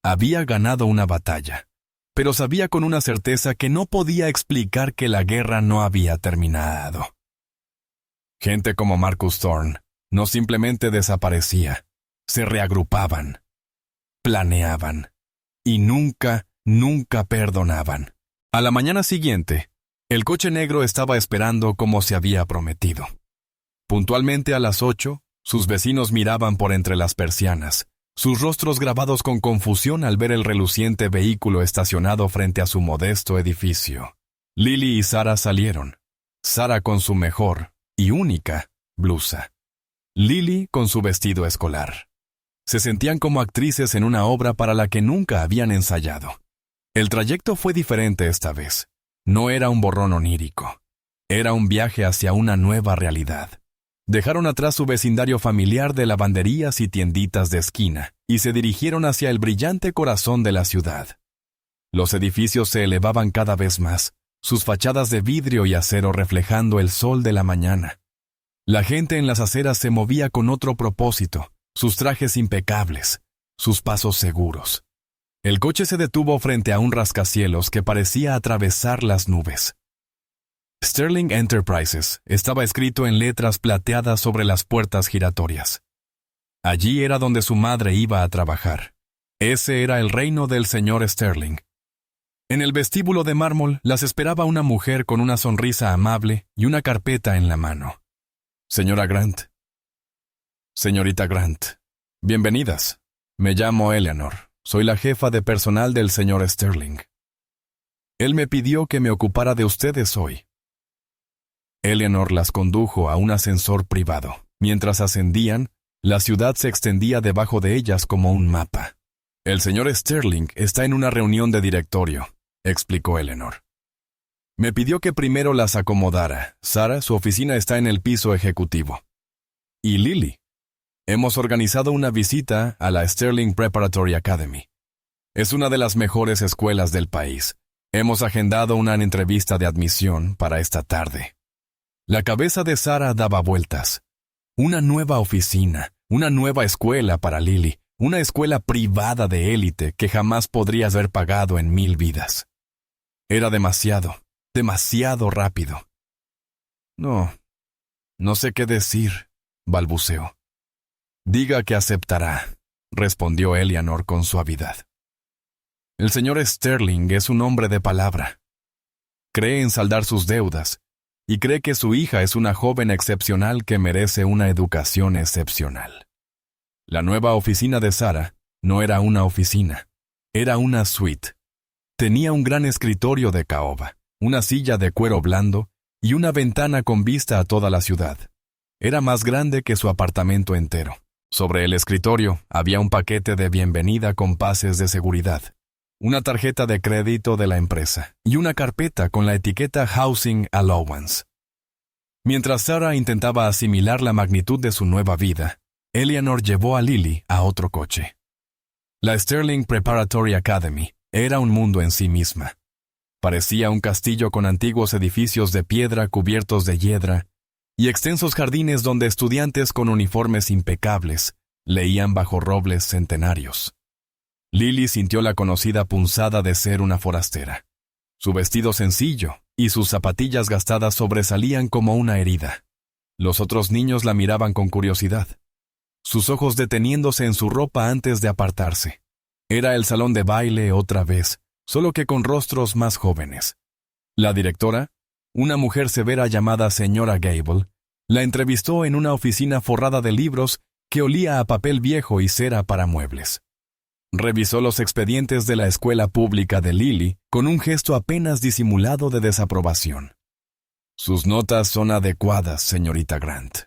Había ganado una batalla, pero sabía con una certeza que no podía explicar que la guerra no había terminado. Gente como Marcus Thorne no simplemente desaparecía, se reagrupaban, planeaban y nunca perdonaban. A la mañana siguiente, el coche negro estaba esperando como se había prometido. Puntualmente a las 8, sus vecinos miraban por entre las persianas, sus rostros grabados con confusión al ver el reluciente vehículo estacionado frente a su modesto edificio. Lily y Sara salieron, Sara con su mejor y única blusa, Lily con su vestido escolar. Se sentían como actrices en una obra para la que nunca habían ensayado. El trayecto fue diferente esta vez. No era un borrón onírico. Era un viaje hacia una nueva realidad. Dejaron atrás su vecindario familiar de lavanderías y tienditas de esquina y se dirigieron hacia el brillante corazón de la ciudad. Los edificios se elevaban cada vez más, sus fachadas de vidrio y acero reflejando el sol de la mañana. La gente en las aceras se movía con otro propósito, sus trajes impecables, sus pasos seguros. El coche se detuvo frente a un rascacielos que parecía atravesar las nubes. Sterling Enterprises estaba escrito en letras plateadas sobre las puertas giratorias. Allí era donde su madre iba a trabajar. Ese era el reino del señor Sterling. En el vestíbulo de mármol las esperaba una mujer con una sonrisa amable y una carpeta en la mano. Señora Grant. Señorita Grant. Bienvenidas. Me llamo Eleanor. Soy la jefa de personal del señor Sterling. Él me pidió que me ocupara de ustedes hoy. Eleanor las condujo a un ascensor privado. Mientras ascendían, la ciudad se extendía debajo de ellas como un mapa. El señor Sterling está en una reunión de directorio, explicó Eleanor. Me pidió que primero las acomodara. Sara, su oficina está en el piso ejecutivo. Y Lily. Hemos organizado una visita a la Sterling Preparatory Academy. Es una de las mejores escuelas del país. Hemos agendado una entrevista de admisión para esta tarde. La cabeza de Sara daba vueltas. Una nueva oficina, una nueva escuela para Lily, una escuela privada de élite que jamás podrías haber pagado en 1000 vidas. Era demasiado rápido. No sé qué decir, balbuceó. Diga que aceptará, respondió Eleanor con suavidad. El señor Sterling es un hombre de palabra. Cree en saldar sus deudas y cree que su hija es una joven excepcional que merece una educación excepcional. La nueva oficina de Sara no era una oficina, era una suite. Tenía un gran escritorio de caoba, una silla de cuero blando y una ventana con vista a toda la ciudad. Era más grande que su apartamento entero. Sobre el escritorio había un paquete de bienvenida con pases de seguridad. una tarjeta de crédito de la empresa y una carpeta con la etiqueta Housing Allowance. Mientras Sarah intentaba asimilar la magnitud de su nueva vida, Eleanor llevó a Lily a otro coche. La Sterling Preparatory Academy era un mundo en sí misma. Parecía un castillo con antiguos edificios de piedra cubiertos de hiedra y extensos jardines donde estudiantes con uniformes impecables leían bajo robles centenarios. Lily sintió la conocida punzada de ser una forastera. Su vestido sencillo y sus zapatillas gastadas sobresalían como una herida. Los otros niños la miraban con curiosidad, sus ojos deteniéndose en su ropa antes de apartarse. Era el salón de baile otra vez, solo que con rostros más jóvenes. La directora, una mujer severa llamada señora Gable, la entrevistó en una oficina forrada de libros que olía a papel viejo y cera para muebles. Revisó los expedientes de la escuela pública de Lily con un gesto apenas disimulado de desaprobación. «Sus notas son adecuadas, señorita Grant»,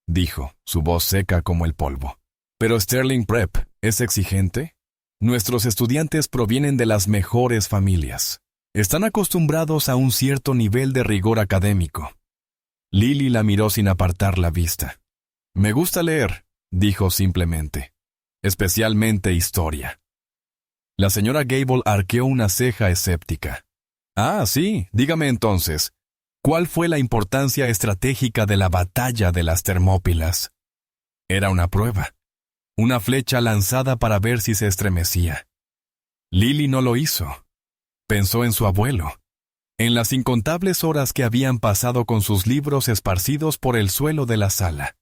dijo, su voz seca como el polvo. «¿Pero Sterling Prep es exigente? Nuestros estudiantes provienen de las mejores familias. Están acostumbrados a un cierto nivel de rigor académico». Lily la miró sin apartar la vista. «Me gusta leer», dijo simplemente. «Especialmente historia». La señora Gable arqueó una ceja escéptica. «Ah, sí, dígame entonces, ¿cuál fue la importancia estratégica de la batalla de las Termópilas?» Era una prueba, una flecha lanzada para ver si se estremecía. Lily no lo hizo. Pensó en su abuelo, en las incontables horas que habían pasado con sus libros esparcidos por el suelo de la sala.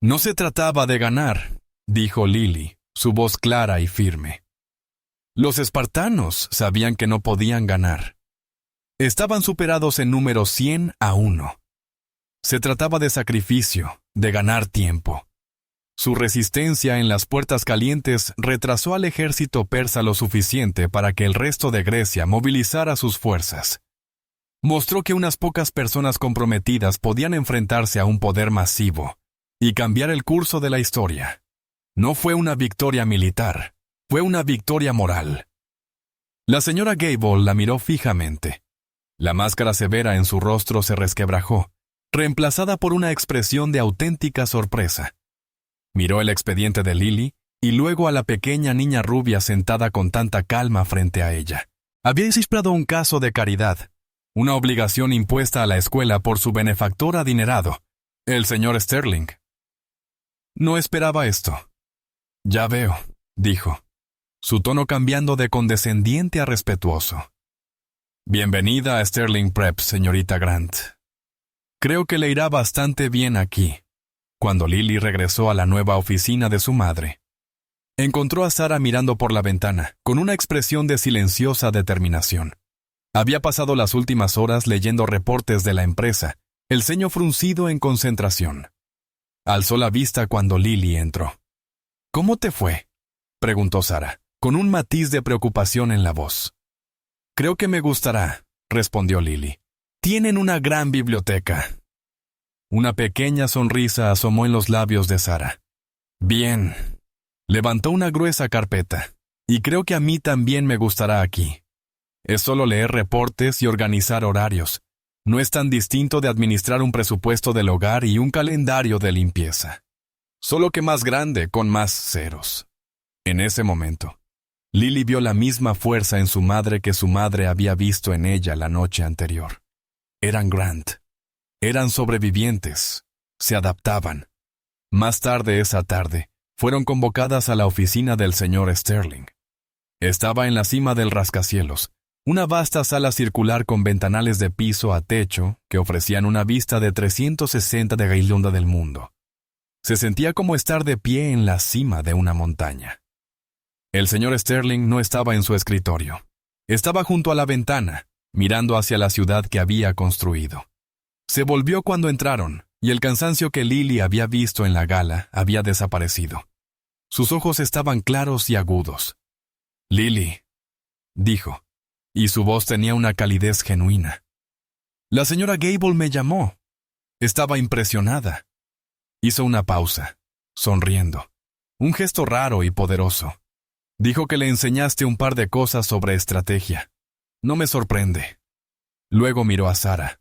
«No se trataba de ganar», dijo Lily, su voz clara y firme. Los espartanos sabían que no podían ganar. Estaban superados en número 100-1. Se trataba de sacrificio, de ganar tiempo. Su resistencia en las puertas calientes retrasó al ejército persa lo suficiente para que el resto de Grecia movilizara sus fuerzas. Mostró que unas pocas personas comprometidas podían enfrentarse a un poder masivo y cambiar el curso de la historia. No fue una victoria militar, fue una victoria moral. La señora Gable la miró fijamente. La máscara severa en su rostro se resquebrajó, reemplazada por una expresión de auténtica sorpresa. Miró el expediente de Lily y luego a la pequeña niña rubia sentada con tanta calma frente a ella. Había descifrado un caso de caridad, una obligación impuesta a la escuela por su benefactor adinerado, el señor Sterling. No esperaba esto. «Ya veo», dijo, su tono cambiando de condescendiente a respetuoso. «Bienvenida a Sterling Prep, señorita Grant. Creo que le irá bastante bien aquí». Cuando Lily regresó a la nueva oficina de su madre, encontró a Sarah mirando por la ventana, con una expresión de silenciosa determinación. Había pasado las últimas horas leyendo reportes de la empresa, el ceño fruncido en concentración. Alzó la vista cuando Lily entró. «¿Cómo te fue?», preguntó Sarah, con un matiz de preocupación en la voz. «Creo que me gustará», respondió Lily. «Tienen una gran biblioteca». Una pequeña sonrisa asomó en los labios de Sarah. «Bien». Levantó una gruesa carpeta. «Y creo que a mí también me gustará aquí. Es solo leer reportes y organizar horarios. No es tan distinto de administrar un presupuesto del hogar y un calendario de limpieza. Solo que más grande, con más ceros». En ese momento, Lily vio la misma fuerza en su madre que su madre había visto en ella la noche anterior. Eran Grant. Eran sobrevivientes. Se adaptaban. Más tarde esa tarde, fueron convocadas a la oficina del señor Sterling. Estaba en la cima del rascacielos, una vasta sala circular con ventanales de piso a techo que ofrecían una vista de 360 de Gailunda del mundo. Se sentía como estar de pie en la cima de una montaña. El señor Sterling no estaba en su escritorio. Estaba junto a la ventana, mirando hacia la ciudad que había construido. Se volvió cuando entraron, y el cansancio que Lily había visto en la gala había desaparecido. Sus ojos estaban claros y agudos. «Lily», dijo, y su voz tenía una calidez genuina. «La señora Gable me llamó. Estaba impresionada». Hizo una pausa, sonriendo. Un gesto raro y poderoso. Dijo que le enseñaste un par de cosas sobre estrategia. No me sorprende. Luego miró a Sara.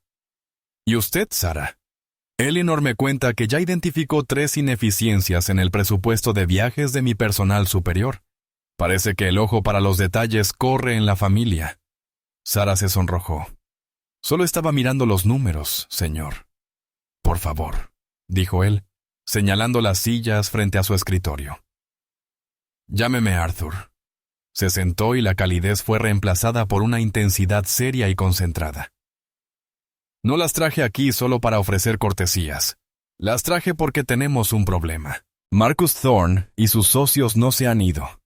¿Y usted, Sara? Eleanor me cuenta que ya identificó 3 ineficiencias en el presupuesto de viajes de mi personal superior. Parece que el ojo para los detalles corre en la familia. Sara se sonrojó. Solo estaba mirando los números, señor. Por favor, dijo él, señalando las sillas frente a su escritorio. Llámeme Arthur. Se sentó y la calidez fue reemplazada por una intensidad seria y concentrada. No las traje aquí solo para ofrecer cortesías. Las traje porque tenemos un problema. Marcus Thorne y sus socios no se han ido.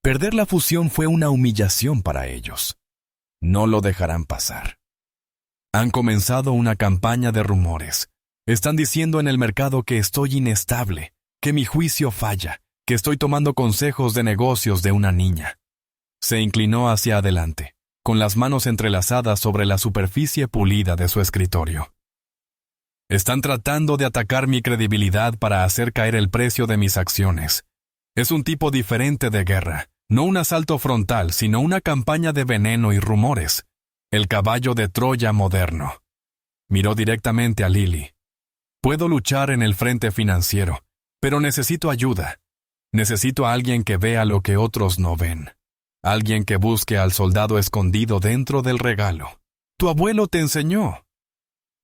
Perder la fusión fue una humillación para ellos. No lo dejarán pasar. Han comenzado una campaña de rumores. Están diciendo en el mercado que estoy inestable, que mi juicio falla, que estoy tomando consejos de negocios de una niña. Se inclinó hacia adelante, con las manos entrelazadas sobre la superficie pulida de su escritorio. Están tratando de atacar mi credibilidad para hacer caer el precio de mis acciones. Es un tipo diferente de guerra, no un asalto frontal, sino una campaña de veneno y rumores. El caballo de Troya moderno. Miró directamente a Lily. Puedo luchar en el frente financiero, pero necesito ayuda. Necesito a alguien que vea lo que otros no ven. Alguien que busque al soldado escondido dentro del regalo. Tu abuelo te enseñó.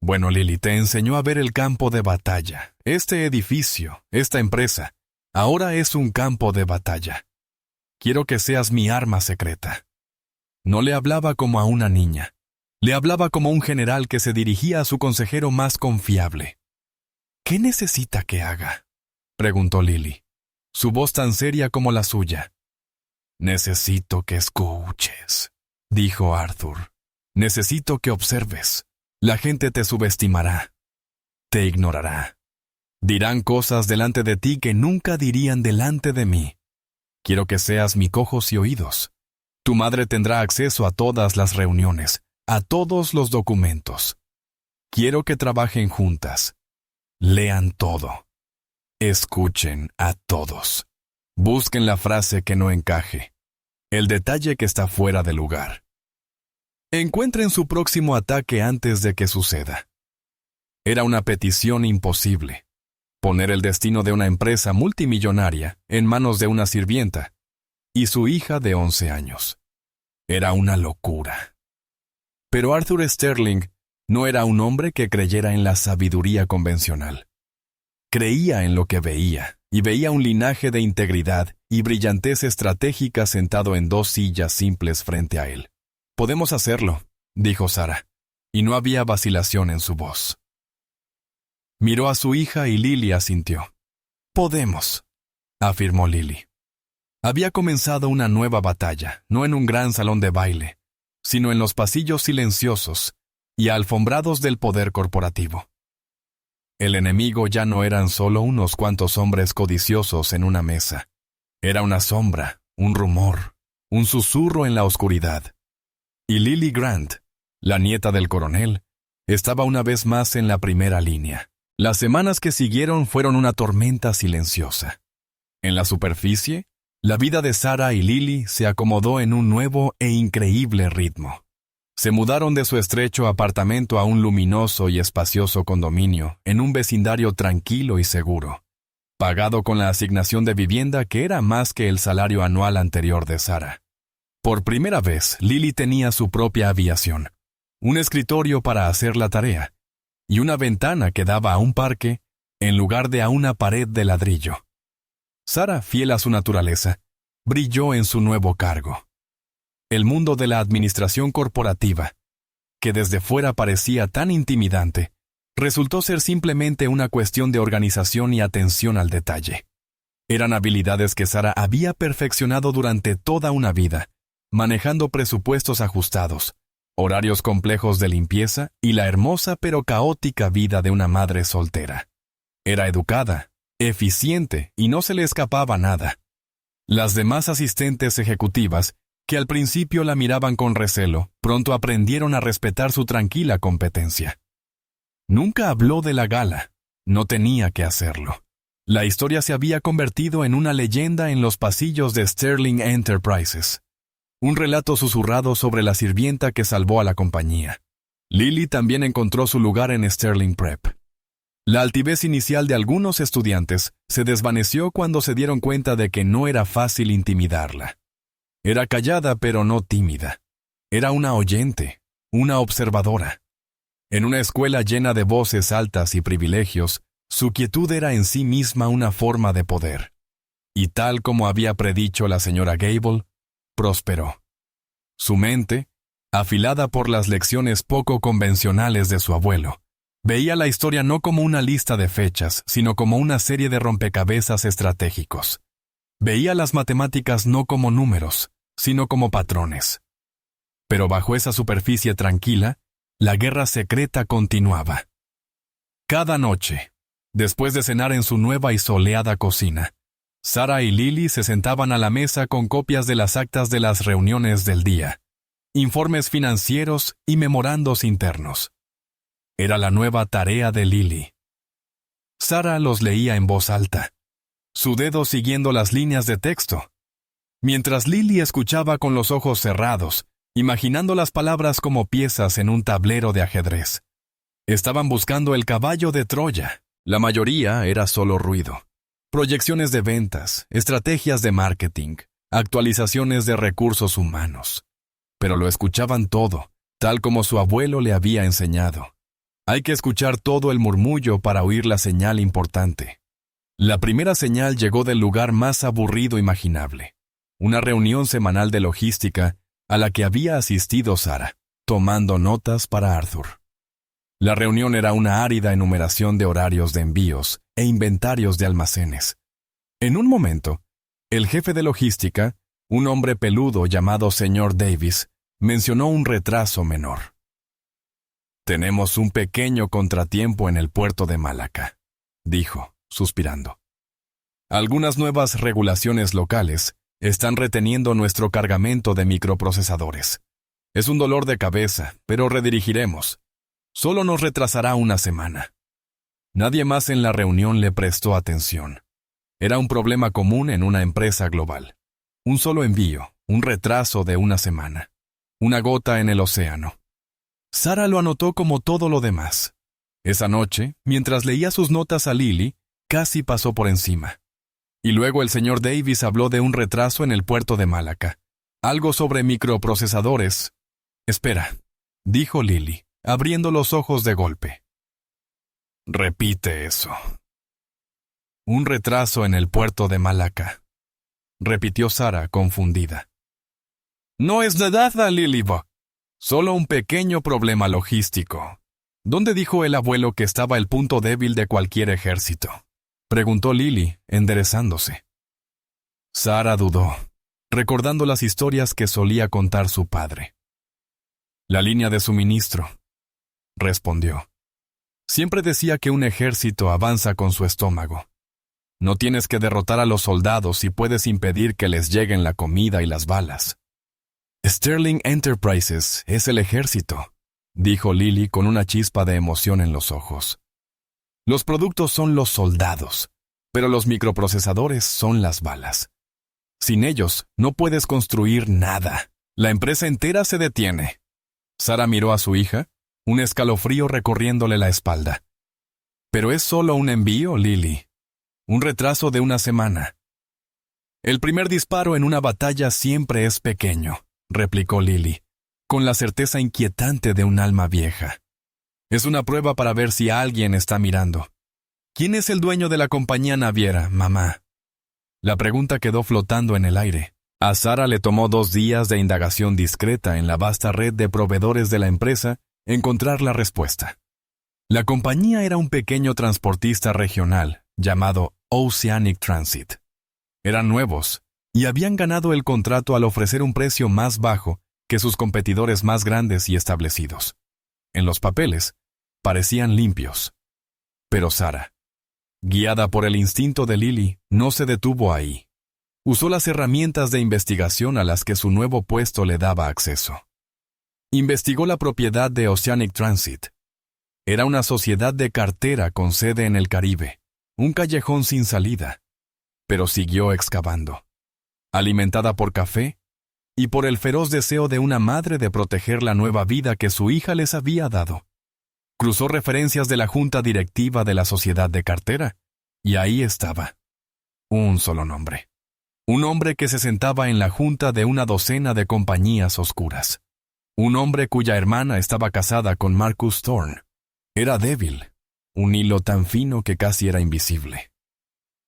Bueno, Lily, te enseñó a ver el campo de batalla. Este edificio, esta empresa, ahora es un campo de batalla. Quiero que seas mi arma secreta. No le hablaba como a una niña. Le hablaba como un general que se dirigía a su consejero más confiable. ¿Qué necesita que haga?, preguntó Lily, su voz tan seria como la suya. Necesito que escuches, dijo Arthur. Necesito que observes. La gente te subestimará. Te ignorará. Dirán cosas delante de ti que nunca dirían delante de mí. Quiero que seas mi ojos y oídos. Tu madre tendrá acceso a todas las reuniones, a todos los documentos. Quiero que trabajen juntas. Lean todo. Escuchen a todos. Busquen la frase que no encaje, el detalle que está fuera de lugar. Encuentren su próximo ataque antes de que suceda. Era una petición imposible. Poner el destino de una empresa multimillonaria en manos de una sirvienta y su hija de 11 años. Era una locura. Pero Arthur Sterling no era un hombre que creyera en la sabiduría convencional. Creía en lo que veía, y veía un linaje de integridad y brillantez estratégica sentado en 2 sillas simples frente a él. Podemos hacerlo, dijo Sara, y no había vacilación en su voz. Miró a su hija y Lily asintió. Podemos, afirmó Lily. Había comenzado una nueva batalla, no en un gran salón de baile, sino en los pasillos silenciosos y alfombrados del poder corporativo. El enemigo ya no eran solo unos cuantos hombres codiciosos en una mesa. Era una sombra, un rumor, un susurro en la oscuridad. Y Lily Grant, la nieta del coronel, estaba una vez más en la primera línea. Las semanas que siguieron fueron una tormenta silenciosa. En la superficie, la vida de Sara y Lily se acomodó en un nuevo e increíble ritmo. Se mudaron de su estrecho apartamento a un luminoso y espacioso condominio en un vecindario tranquilo y seguro, pagado con la asignación de vivienda que era más que el salario anual anterior de Sara. Por primera vez, Lily tenía su propia habitación, un escritorio para hacer la tarea, y una ventana que daba a un parque en lugar de a una pared de ladrillo. Sara, fiel a su naturaleza, brilló en su nuevo cargo. El mundo de la administración corporativa, que desde fuera parecía tan intimidante, resultó ser simplemente una cuestión de organización y atención al detalle. Eran habilidades que Sara había perfeccionado durante toda una vida, manejando presupuestos ajustados, horarios complejos de limpieza y la hermosa pero caótica vida de una madre soltera. Era educada, eficiente y no se le escapaba nada. Las demás asistentes ejecutivas, que al principio la miraban con recelo, pronto aprendieron a respetar su tranquila competencia. Nunca habló de la gala, no tenía que hacerlo. La historia se había convertido en una leyenda en los pasillos de Sterling Enterprises. Un relato susurrado sobre la sirvienta que salvó a la compañía. Lily también encontró su lugar en Sterling Prep. La altivez inicial de algunos estudiantes se desvaneció cuando se dieron cuenta de que no era fácil intimidarla. Era callada pero no tímida. Era una oyente, una observadora. En una escuela llena de voces altas y privilegios, su quietud era en sí misma una forma de poder. Y tal como había predicho la señora Gable, prosperó. Su mente, afilada por las lecciones poco convencionales de su abuelo, veía la historia no como una lista de fechas, sino como una serie de rompecabezas estratégicos. Veía las matemáticas no como números, sino como patrones. Pero bajo esa superficie tranquila, la guerra secreta continuaba. Cada noche, después de cenar en su nueva y soleada cocina, Sarah y Lily se sentaban a la mesa con copias de las actas de las reuniones del día, informes financieros y memorandos internos. Era la nueva tarea de Lily. Sarah los leía en voz alta, su dedo siguiendo las líneas de texto, mientras Lily escuchaba con los ojos cerrados, imaginando las palabras como piezas en un tablero de ajedrez. Estaban buscando el caballo de Troya. La mayoría era solo ruido. Proyecciones de ventas, estrategias de marketing, actualizaciones de recursos humanos. Pero lo escuchaban todo, tal como su abuelo le había enseñado. Hay que escuchar todo el murmullo para oír la señal importante. La primera señal llegó del lugar más aburrido imaginable. Una reunión semanal de logística a la que había asistido Sarah, tomando notas para Arthur. La reunión era una árida enumeración de horarios de envíos e inventarios de almacenes. En un momento, el jefe de logística, un hombre peludo llamado señor Davis, mencionó un retraso menor. «Tenemos un pequeño contratiempo en el puerto de Malaca», dijo, suspirando. «Algunas nuevas regulaciones locales están reteniendo nuestro cargamento de microprocesadores. Es un dolor de cabeza, pero redirigiremos. Solo nos retrasará una semana». Nadie más en la reunión le prestó atención. Era un problema común en una empresa global. Un solo envío, un retraso de una semana. Una gota en el océano. Sarah lo anotó como todo lo demás. Esa noche, mientras leía sus notas a Lily, casi pasó por encima. Y luego el señor Davis habló de un retraso en el puerto de Malaca. Algo sobre microprocesadores. «Espera», dijo Lily, abriendo los ojos de golpe. «Repite eso». «Un retraso en el puerto de Malaca», repitió Sarah, confundida. «No es nada, Lily. Solo un pequeño problema logístico. ¿Dónde dijo el abuelo que estaba el punto débil de cualquier ejército?», preguntó Lily, enderezándose. Sarah dudó, recordando las historias que solía contar su padre. «La línea de suministro», respondió. «Siempre decía que un ejército avanza con su estómago. No tienes que derrotar a los soldados y puedes impedir que les lleguen la comida y las balas». «Sterling Enterprises es el ejército», dijo Lily con una chispa de emoción en los ojos. «Los productos son los soldados, pero los microprocesadores son las balas. Sin ellos, no puedes construir nada. La empresa entera se detiene». Sarah miró a su hija, un escalofrío recorriéndole la espalda. «Pero es solo un envío, Lily. Un retraso de una semana». «El primer disparo en una batalla siempre es pequeño», replicó Lily, con la certeza inquietante de un alma vieja. «Es una prueba para ver si alguien está mirando. ¿Quién es el dueño de la compañía naviera, mamá?». La pregunta quedó flotando en el aire. A Sarah le tomó 2 días de indagación discreta en la vasta red de proveedores de la empresa encontrar la respuesta. La compañía era un pequeño transportista regional llamado Oceanic Transit. Eran nuevos y habían ganado el contrato al ofrecer un precio más bajo que sus competidores más grandes y establecidos. En los papeles, parecían limpios. Pero Sarah, guiada por el instinto de Lily, no se detuvo ahí. Usó las herramientas de investigación a las que su nuevo puesto le daba acceso. Investigó la propiedad de Oceanic Transit. Era una sociedad de cartera con sede en el Caribe, un callejón sin salida, pero siguió excavando, alimentada por café y por el feroz deseo de una madre de proteger la nueva vida que su hija les había dado. Cruzó referencias de la junta directiva de la sociedad de cartera, y ahí estaba. Un solo nombre. Un hombre que se sentaba en la junta de una docena de compañías oscuras. Un hombre cuya hermana estaba casada con Marcus Thorne. Era débil, un hilo tan fino que casi era invisible.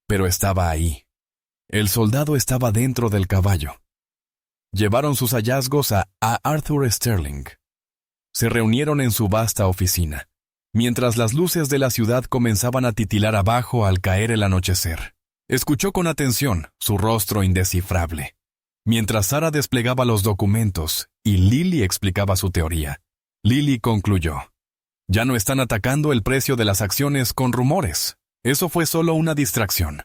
Pero estaba ahí. El soldado estaba dentro del caballo. Llevaron sus hallazgos a Arthur Sterling. Se reunieron en su vasta oficina, mientras las luces de la ciudad comenzaban a titilar abajo al caer el anochecer. Escuchó con atención su rostro indescifrable, mientras Sara desplegaba los documentos y Lily explicaba su teoría. Lily concluyó: ya no están atacando el precio de las acciones con rumores. Eso fue solo una distracción.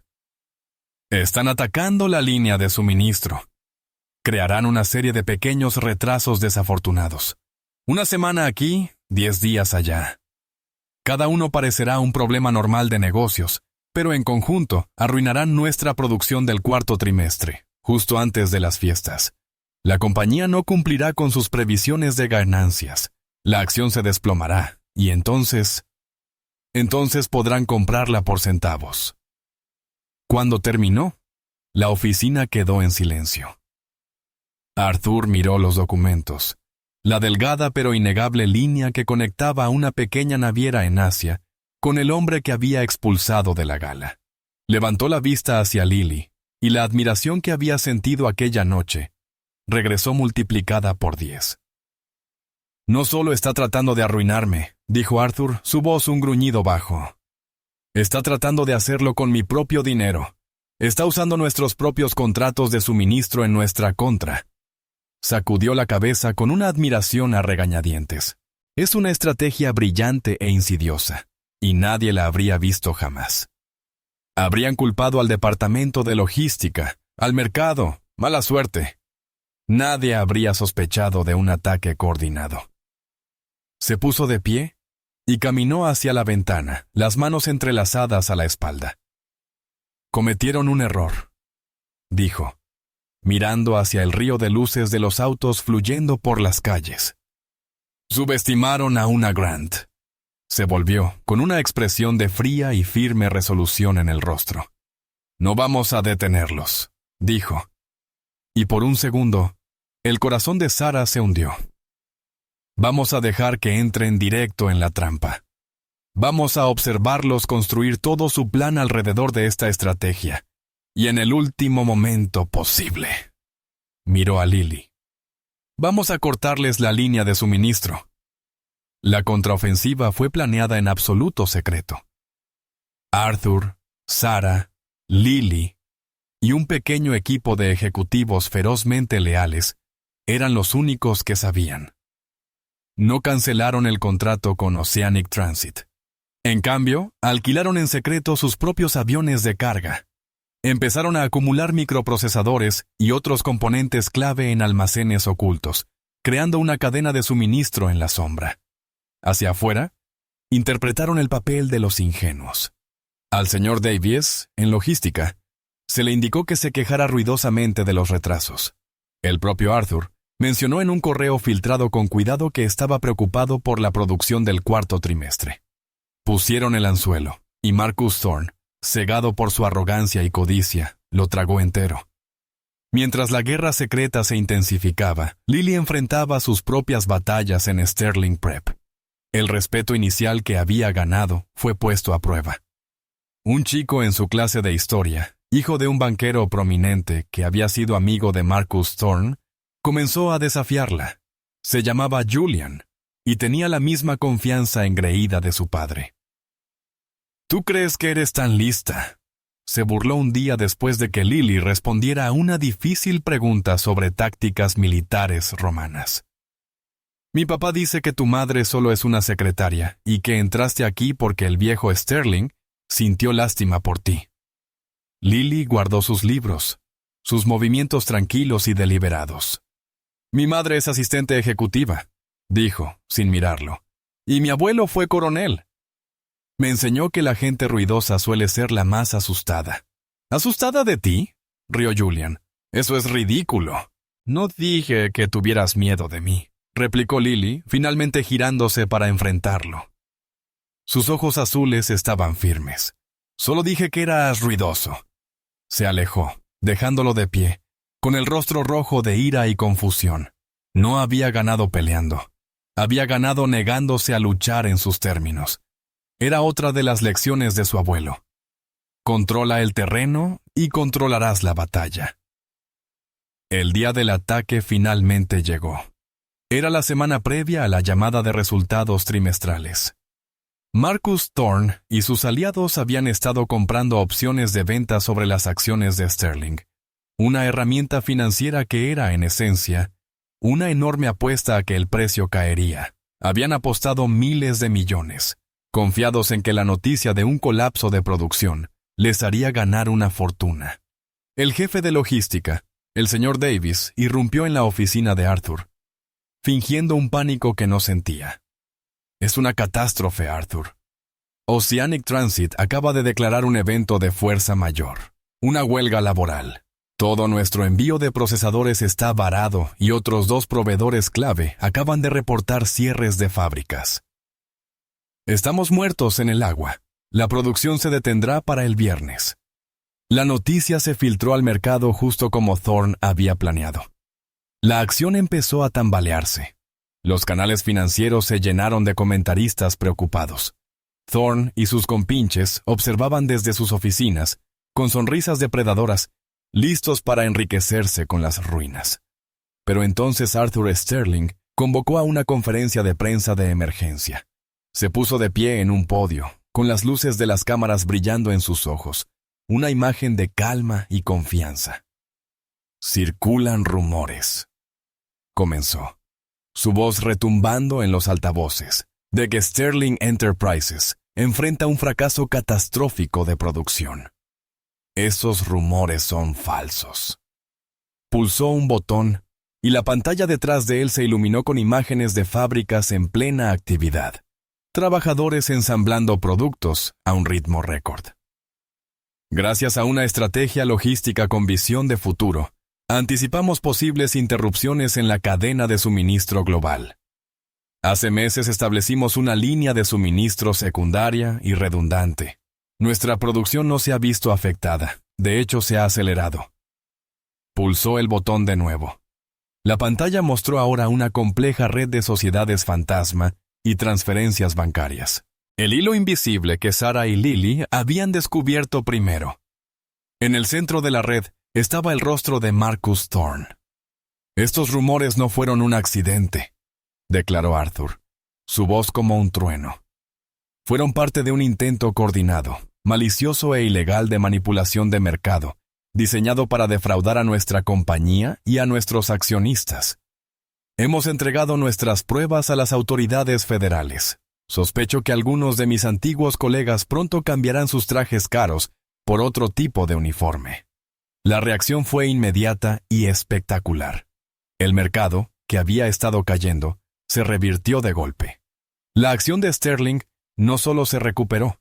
Están atacando la línea de suministro. Crearán una serie de pequeños retrasos desafortunados. Una semana aquí, 10 días allá. Cada uno parecerá un problema normal de negocios, pero en conjunto arruinarán nuestra producción del cuarto trimestre, justo antes de las fiestas. La compañía no cumplirá con sus previsiones de ganancias. La acción se desplomará, y entonces podrán comprarla por centavos. Cuando terminó, la oficina quedó en silencio. Arthur miró los documentos. La delgada pero innegable línea que conectaba a una pequeña naviera en Asia con el hombre que había expulsado de la gala. Levantó la vista hacia Lily, y la admiración que había sentido aquella noche regresó multiplicada por 10. No solo está tratando de arruinarme, dijo Arthur, su voz un gruñido bajo. Está tratando de hacerlo con mi propio dinero. Está usando nuestros propios contratos de suministro en nuestra contra. Sacudió la cabeza con una admiración a regañadientes. Es una estrategia brillante e insidiosa, y nadie la habría visto jamás. Habrían culpado al departamento de logística, al mercado, mala suerte. Nadie habría sospechado de un ataque coordinado. Se puso de pie y caminó hacia la ventana, las manos entrelazadas a la espalda. Cometieron un error, dijo, mirando hacia el río de luces de los autos fluyendo por las calles. Subestimaron a una Grant. Se volvió, con una expresión de fría y firme resolución en el rostro. No vamos a detenerlos, dijo. Y por un segundo, el corazón de Sara se hundió. Vamos a dejar que entren directo en la trampa. Vamos a observarlos construir todo su plan alrededor de esta estrategia. Y en el último momento posible. Miró a Lily. Vamos a cortarles la línea de suministro. La contraofensiva fue planeada en absoluto secreto. Arthur, Sara, Lily y un pequeño equipo de ejecutivos ferozmente leales eran los únicos que sabían. No cancelaron el contrato con Oceanic Transit. En cambio, alquilaron en secreto sus propios aviones de carga. Empezaron a acumular microprocesadores y otros componentes clave en almacenes ocultos, creando una cadena de suministro en la sombra. Hacia afuera, interpretaron el papel de los ingenuos. Al señor Davies, en logística, se le indicó que se quejara ruidosamente de los retrasos. El propio Arthur mencionó en un correo filtrado con cuidado que estaba preocupado por la producción del cuarto trimestre. Pusieron el anzuelo, y Marcus Thorne, cegado por su arrogancia y codicia, lo tragó entero. Mientras la guerra secreta se intensificaba, Lily enfrentaba sus propias batallas en Sterling Prep. El respeto inicial que había ganado fue puesto a prueba. Un chico en su clase de historia, hijo de un banquero prominente que había sido amigo de Marcus Thorne, comenzó a desafiarla. Se llamaba Julian, y tenía la misma confianza engreída de su padre. ¿Tú crees que eres tan lista?, se burló un día después de que Lily respondiera a una difícil pregunta sobre tácticas militares romanas. Mi papá dice que tu madre solo es una secretaria y que entraste aquí porque el viejo Sterling sintió lástima por ti. Lily guardó sus libros, sus movimientos tranquilos y deliberados. Mi madre es asistente ejecutiva, dijo, sin mirarlo, y mi abuelo fue coronel. Me enseñó que la gente ruidosa suele ser la más asustada. ¿Asustada de ti?, rió Julian. Eso es ridículo. No dije que tuvieras miedo de mí, replicó Lily, finalmente girándose para enfrentarlo. Sus ojos azules estaban firmes. Solo dije que eras ruidoso. Se alejó, dejándolo de pie, con el rostro rojo de ira y confusión. No había ganado peleando. Había ganado negándose a luchar en sus términos. Era otra de las lecciones de su abuelo. Controla el terreno y controlarás la batalla. El día del ataque finalmente llegó. Era la semana previa a la llamada de resultados trimestrales. Marcus Thorne y sus aliados habían estado comprando opciones de venta sobre las acciones de Sterling, una herramienta financiera que era, en esencia, una enorme apuesta a que el precio caería. Habían apostado miles de millones, confiados en que la noticia de un colapso de producción les haría ganar una fortuna. El jefe de logística, el señor Davis, irrumpió en la oficina de Arthur, fingiendo un pánico que no sentía. Es una catástrofe, Arthur. Oceanic Transit acaba de declarar un evento de fuerza mayor, una huelga laboral. Todo nuestro envío de procesadores está varado y otros 2 proveedores clave acaban de reportar cierres de fábricas. Estamos muertos en el agua. La producción se detendrá para el viernes. La noticia se filtró al mercado justo como Thorne había planeado. La acción empezó a tambalearse. Los canales financieros se llenaron de comentaristas preocupados. Thorne y sus compinches observaban desde sus oficinas, con sonrisas depredadoras, listos para enriquecerse con las ruinas. Pero entonces Arthur Sterling convocó a una conferencia de prensa de emergencia. Se puso de pie en un podio, con las luces de las cámaras brillando en sus ojos, una imagen de calma y confianza. Circulan rumores, comenzó, su voz retumbando en los altavoces, de que Sterling Enterprises enfrenta un fracaso catastrófico de producción. Esos rumores son falsos. Pulsó un botón y la pantalla detrás de él se iluminó con imágenes de fábricas en plena actividad. Trabajadores ensamblando productos a un ritmo récord. Gracias a una estrategia logística con visión de futuro, anticipamos posibles interrupciones en la cadena de suministro global. Hace meses establecimos una línea de suministro secundaria y redundante. Nuestra producción no se ha visto afectada, de hecho se ha acelerado. Pulsó el botón de nuevo. La pantalla mostró ahora una compleja red de sociedades fantasma y transferencias bancarias. El hilo invisible que Sarah y Lily habían descubierto primero. En el centro de la red estaba el rostro de Marcus Thorne. Estos rumores no fueron un accidente, declaró Arthur, su voz como un trueno. Fueron parte de un intento coordinado, malicioso e ilegal de manipulación de mercado, diseñado para defraudar a nuestra compañía y a nuestros accionistas. Hemos entregado nuestras pruebas a las autoridades federales. Sospecho que algunos de mis antiguos colegas pronto cambiarán sus trajes caros por otro tipo de uniforme. La reacción fue inmediata y espectacular. El mercado, que había estado cayendo, se revirtió de golpe. La acción de Sterling no solo se recuperó,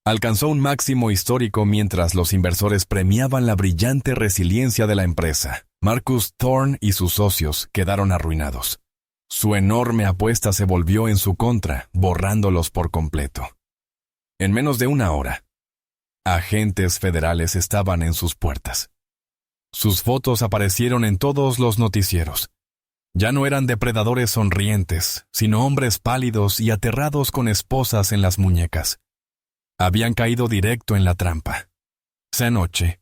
alcanzó un máximo histórico mientras los inversores premiaban la brillante resiliencia de la empresa. Marcus Thorne y sus socios quedaron arruinados. Su enorme apuesta se volvió en su contra, borrándolos por completo. En menos de una hora, agentes federales estaban en sus puertas. Sus fotos aparecieron en todos los noticieros. Ya no eran depredadores sonrientes, sino hombres pálidos y aterrados con esposas en las muñecas. Habían caído directo en la trampa. Esa noche,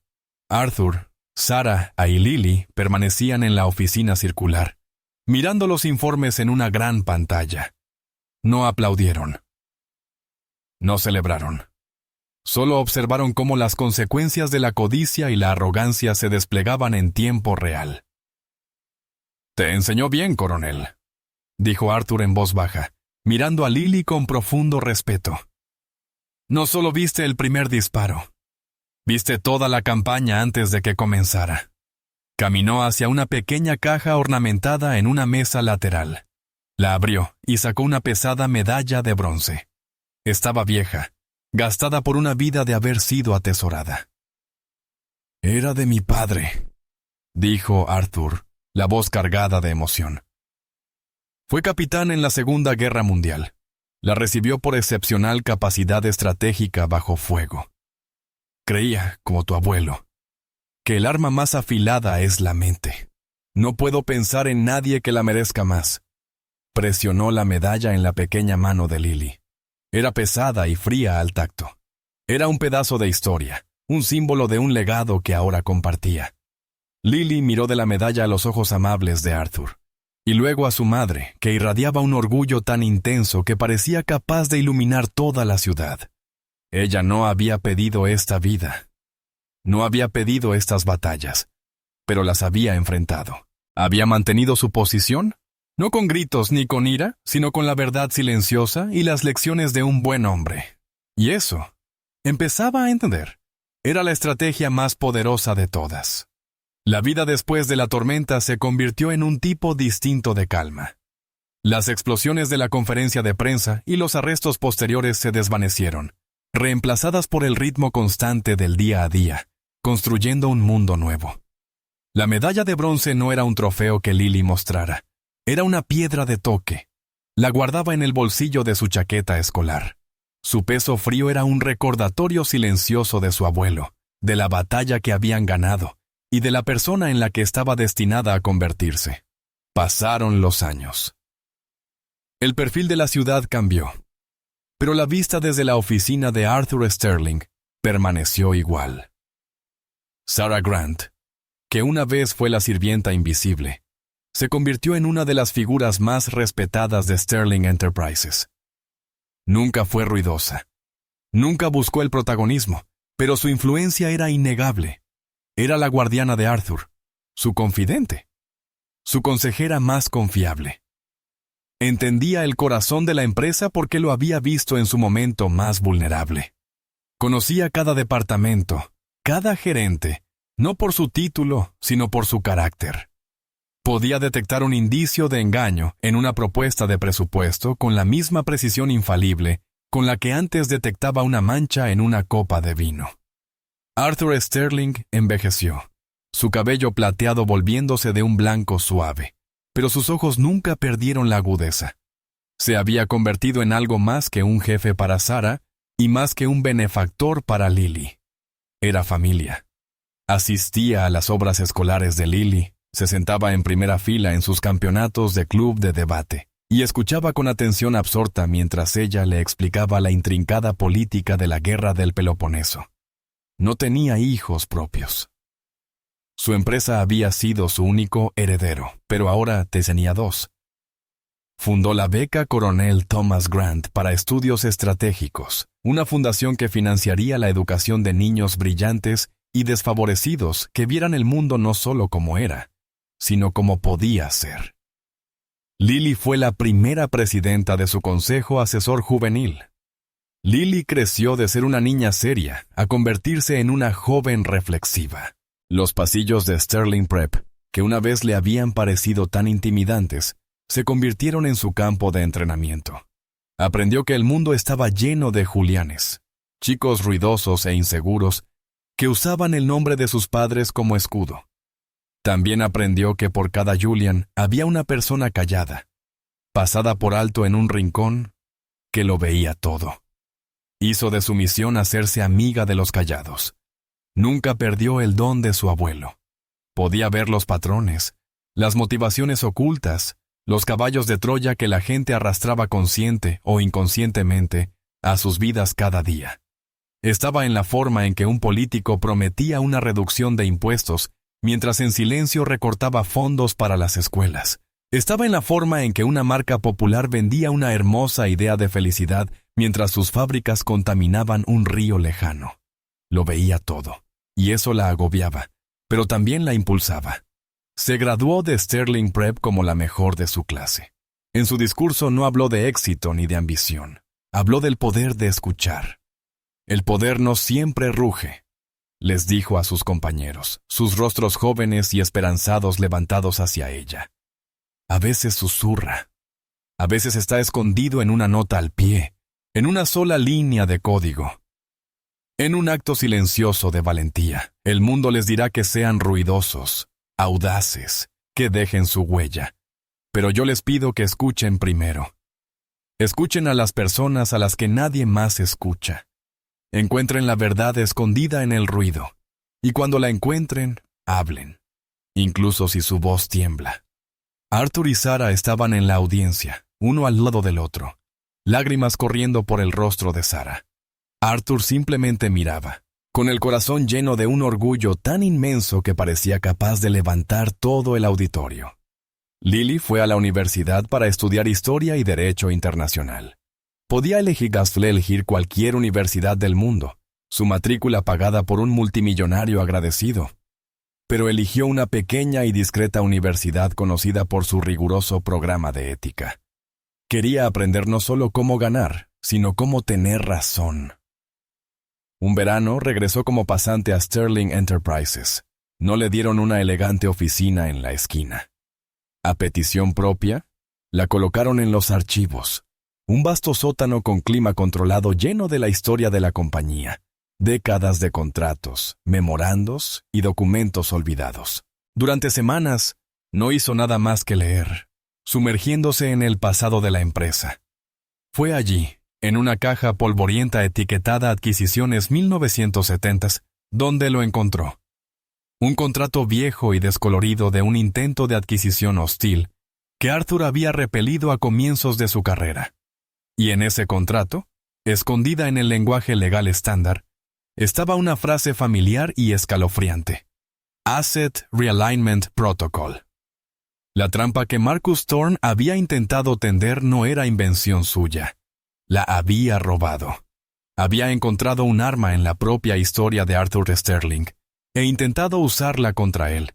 Arthur, Sarah y Lily permanecían en la oficina circular, mirando los informes en una gran pantalla. No aplaudieron. No celebraron. Solo observaron cómo las consecuencias de la codicia y la arrogancia se desplegaban en tiempo real. «Te enseñó bien, coronel», dijo Arthur en voz baja, mirando a Lily con profundo respeto. «No solo viste el primer disparo, viste toda la campaña antes de que comenzara». Caminó hacia una pequeña caja ornamentada en una mesa lateral. La abrió y sacó una pesada medalla de bronce. Estaba vieja, gastada por una vida de haber sido atesorada. «Era de mi padre», dijo Arthur, la voz cargada de emoción. Fue capitán en la Segunda Guerra Mundial. La recibió por excepcional capacidad estratégica bajo fuego. Creía, como tu abuelo, que el arma más afilada es la mente. No puedo pensar en nadie que la merezca más. Presionó la medalla en la pequeña mano de Lily. Era pesada y fría al tacto. Era un pedazo de historia, un símbolo de un legado que ahora compartía. Lily miró de la medalla a los ojos amables de Arthur, y luego a su madre, que irradiaba un orgullo tan intenso que parecía capaz de iluminar toda la ciudad. Ella no había pedido esta vida. No había pedido estas batallas, pero las había enfrentado. Había mantenido su posición, no con gritos ni con ira, sino con la verdad silenciosa y las lecciones de un buen hombre. Y eso, empezaba a entender, era la estrategia más poderosa de todas. La vida después de la tormenta se convirtió en un tipo distinto de calma. Las explosiones de la conferencia de prensa y los arrestos posteriores se desvanecieron, reemplazadas por el ritmo constante del día a día, construyendo un mundo nuevo. La medalla de bronce no era un trofeo que Lily mostrara, era una piedra de toque. La guardaba en el bolsillo de su chaqueta escolar. Su peso frío era un recordatorio silencioso de su abuelo, de la batalla que habían ganado, y de la persona en la que estaba destinada a convertirse. Pasaron los años. El perfil de la ciudad cambió, pero la vista desde la oficina de Arthur Sterling permaneció igual. Sarah Grant, que una vez fue la sirvienta invisible, se convirtió en una de las figuras más respetadas de Sterling Enterprises. Nunca fue ruidosa, nunca buscó el protagonismo, pero su influencia era innegable. Era la guardiana de Arthur, su confidente, su consejera más confiable. Entendía el corazón de la empresa porque lo había visto en su momento más vulnerable. Conocía cada departamento, cada gerente, no por su título, sino por su carácter. Podía detectar un indicio de engaño en una propuesta de presupuesto con la misma precisión infalible con la que antes detectaba una mancha en una copa de vino. Arthur Sterling envejeció, su cabello plateado volviéndose de un blanco suave, pero sus ojos nunca perdieron la agudeza. Se había convertido en algo más que un jefe para Sarah y más que un benefactor para Lily. Era familia. Asistía a las obras escolares de Lily, se sentaba en primera fila en sus campeonatos de club de debate y escuchaba con atención absorta mientras ella le explicaba la intrincada política de la guerra del Peloponeso. No tenía hijos propios. Su empresa había sido su único heredero, pero ahora tenía dos. Fundó la Beca Coronel Thomas Grant para Estudios Estratégicos, una fundación que financiaría la educación de niños brillantes y desfavorecidos que vieran el mundo no solo como era, sino como podía ser. Lily fue la primera presidenta de su consejo asesor juvenil. Lily creció de ser una niña seria a convertirse en una joven reflexiva. Los pasillos de Sterling Prep, que una vez le habían parecido tan intimidantes, se convirtieron en su campo de entrenamiento. Aprendió que el mundo estaba lleno de Julianes, chicos ruidosos e inseguros, que usaban el nombre de sus padres como escudo. También aprendió que por cada Julian había una persona callada, pasada por alto en un rincón, que lo veía todo. Hizo de su misión hacerse amiga de los callados. Nunca perdió el don de su abuelo. Podía ver los patrones, las motivaciones ocultas, los caballos de Troya que la gente arrastraba consciente o inconscientemente a sus vidas cada día. Estaba en la forma en que un político prometía una reducción de impuestos, mientras en silencio recortaba fondos para las escuelas. Estaba en la forma en que una marca popular vendía una hermosa idea de felicidad, mientras sus fábricas contaminaban un río lejano. Lo veía todo, y eso la agobiaba, pero también la impulsaba. Se graduó de Sterling Prep como la mejor de su clase. En su discurso no habló de éxito ni de ambición. Habló del poder de escuchar. El poder no siempre ruge, les dijo a sus compañeros, sus rostros jóvenes y esperanzados levantados hacia ella. A veces susurra. A veces está escondido en una nota al pie, en una sola línea de código. En un acto silencioso de valentía, el mundo les dirá que sean ruidosos, audaces, que dejen su huella. Pero yo les pido que escuchen primero. Escuchen a las personas a las que nadie más escucha. Encuentren la verdad escondida en el ruido. Y cuando la encuentren, hablen, incluso si su voz tiembla. Arthur y Sarah estaban en la audiencia, uno al lado del otro, lágrimas corriendo por el rostro de Sarah. Arthur simplemente miraba, con el corazón lleno de un orgullo tan inmenso que parecía capaz de levantar todo el auditorio. Lily fue a la universidad para estudiar Historia y Derecho Internacional. Podía elegir cualquier universidad del mundo, su matrícula pagada por un multimillonario agradecido. Pero eligió una pequeña y discreta universidad conocida por su riguroso programa de ética. Quería aprender no solo cómo ganar, sino cómo tener razón. Un verano regresó como pasante a Sterling Enterprises. No le dieron una elegante oficina en la esquina. A petición propia, la colocaron en los archivos, un vasto sótano con clima controlado lleno de la historia de la compañía. Décadas de contratos, memorandos y documentos olvidados. Durante semanas, no hizo nada más que leer, sumergiéndose en el pasado de la empresa. Fue allí, en una caja polvorienta etiquetada Adquisiciones 1970, donde lo encontró. Un contrato viejo y descolorido de un intento de adquisición hostil que Arthur había repelido a comienzos de su carrera. Y en ese contrato, escondida en el lenguaje legal estándar, estaba una frase familiar y escalofriante: Asset Realignment Protocol. La trampa que Marcus Thorne había intentado tender no era invención suya. La había robado. Había encontrado un arma en la propia historia de Arthur Sterling e intentado usarla contra él.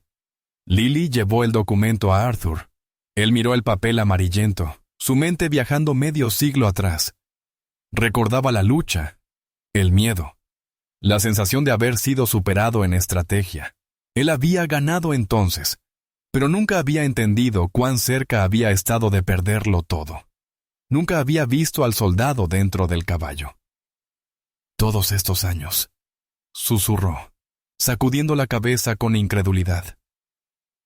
Lily llevó el documento a Arthur. Él miró el papel amarillento, su mente viajando medio siglo atrás. Recordaba la lucha, el miedo. La sensación de haber sido superado en estrategia. Él había ganado entonces, pero nunca había entendido cuán cerca había estado de perderlo todo. Nunca había visto al soldado dentro del caballo. Todos estos años, susurró, sacudiendo la cabeza con incredulidad.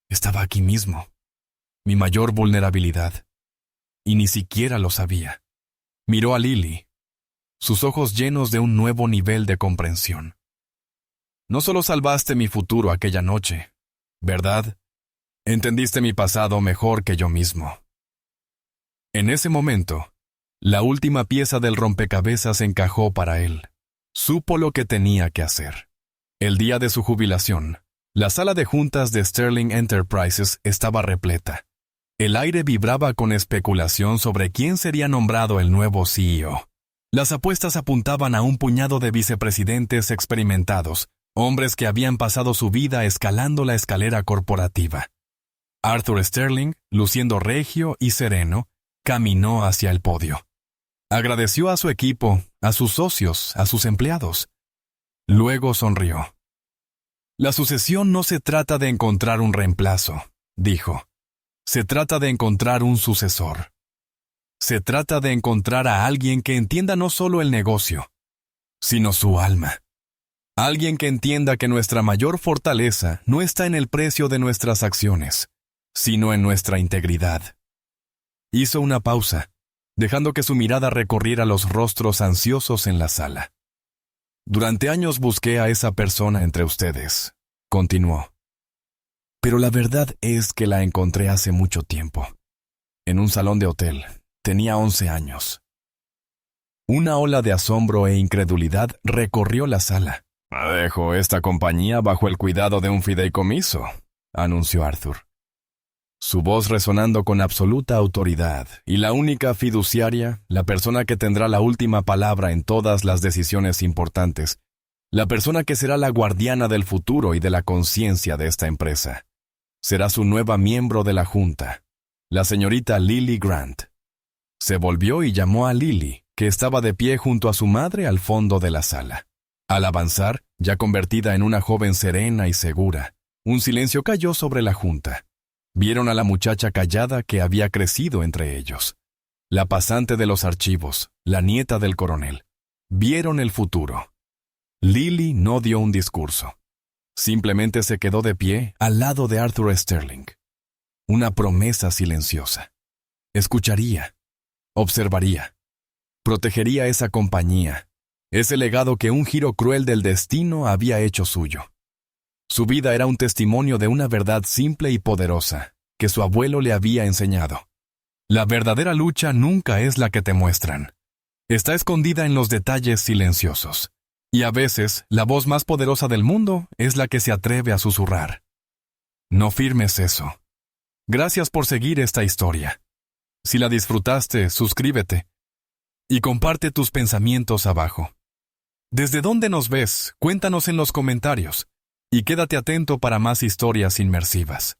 Estaba aquí mismo, mi mayor vulnerabilidad, y ni siquiera lo sabía. Miró a Lily, sus ojos llenos de un nuevo nivel de comprensión. No solo salvaste mi futuro aquella noche, ¿verdad? Entendiste mi pasado mejor que yo mismo. En ese momento, la última pieza del rompecabezas encajó para él. Supo lo que tenía que hacer. El día de su jubilación, la sala de juntas de Sterling Enterprises estaba repleta. El aire vibraba con especulación sobre quién sería nombrado el nuevo CEO. Las apuestas apuntaban a un puñado de vicepresidentes experimentados, hombres que habían pasado su vida escalando la escalera corporativa. Arthur Sterling, luciendo regio y sereno, caminó hacia el podio. Agradeció a su equipo, a sus socios, a sus empleados. Luego sonrió. La sucesión no se trata de encontrar un reemplazo, dijo. Se trata de encontrar un sucesor. Se trata de encontrar a alguien que entienda no solo el negocio, sino su alma. Alguien que entienda que nuestra mayor fortaleza no está en el precio de nuestras acciones, sino en nuestra integridad. Hizo una pausa, dejando que su mirada recorriera los rostros ansiosos en la sala. Durante años busqué a esa persona entre ustedes, continuó. Pero la verdad es que la encontré hace mucho tiempo, en un salón de hotel. Tenía 11 años. Una ola de asombro e incredulidad recorrió la sala. «Dejo esta compañía bajo el cuidado de un fideicomiso», anunció Arthur. Su voz resonando con absoluta autoridad, y la única fiduciaria, la persona que tendrá la última palabra en todas las decisiones importantes, la persona que será la guardiana del futuro y de la conciencia de esta empresa. Será su nueva miembro de la junta, la señorita Lily Grant. Se volvió y llamó a Lily, que estaba de pie junto a su madre al fondo de la sala. Al avanzar, ya convertida en una joven serena y segura, un silencio cayó sobre la junta. Vieron a la muchacha callada que había crecido entre ellos. La pasante de los archivos, la nieta del coronel. Vieron el futuro. Lily no dio un discurso. Simplemente se quedó de pie al lado de Arthur Sterling. Una promesa silenciosa. Escucharía, observaría, protegería esa compañía, ese legado que un giro cruel del destino había hecho suyo. Su vida era un testimonio de una verdad simple y poderosa que su abuelo le había enseñado. La verdadera lucha nunca es la que te muestran. Está escondida en los detalles silenciosos. Y a veces, la voz más poderosa del mundo es la que se atreve a susurrar. No firmes eso. Gracias por seguir esta historia. Si la disfrutaste, suscríbete. Y comparte tus pensamientos abajo. ¿Desde dónde nos ves? Cuéntanos en los comentarios. Y quédate atento para más historias inmersivas.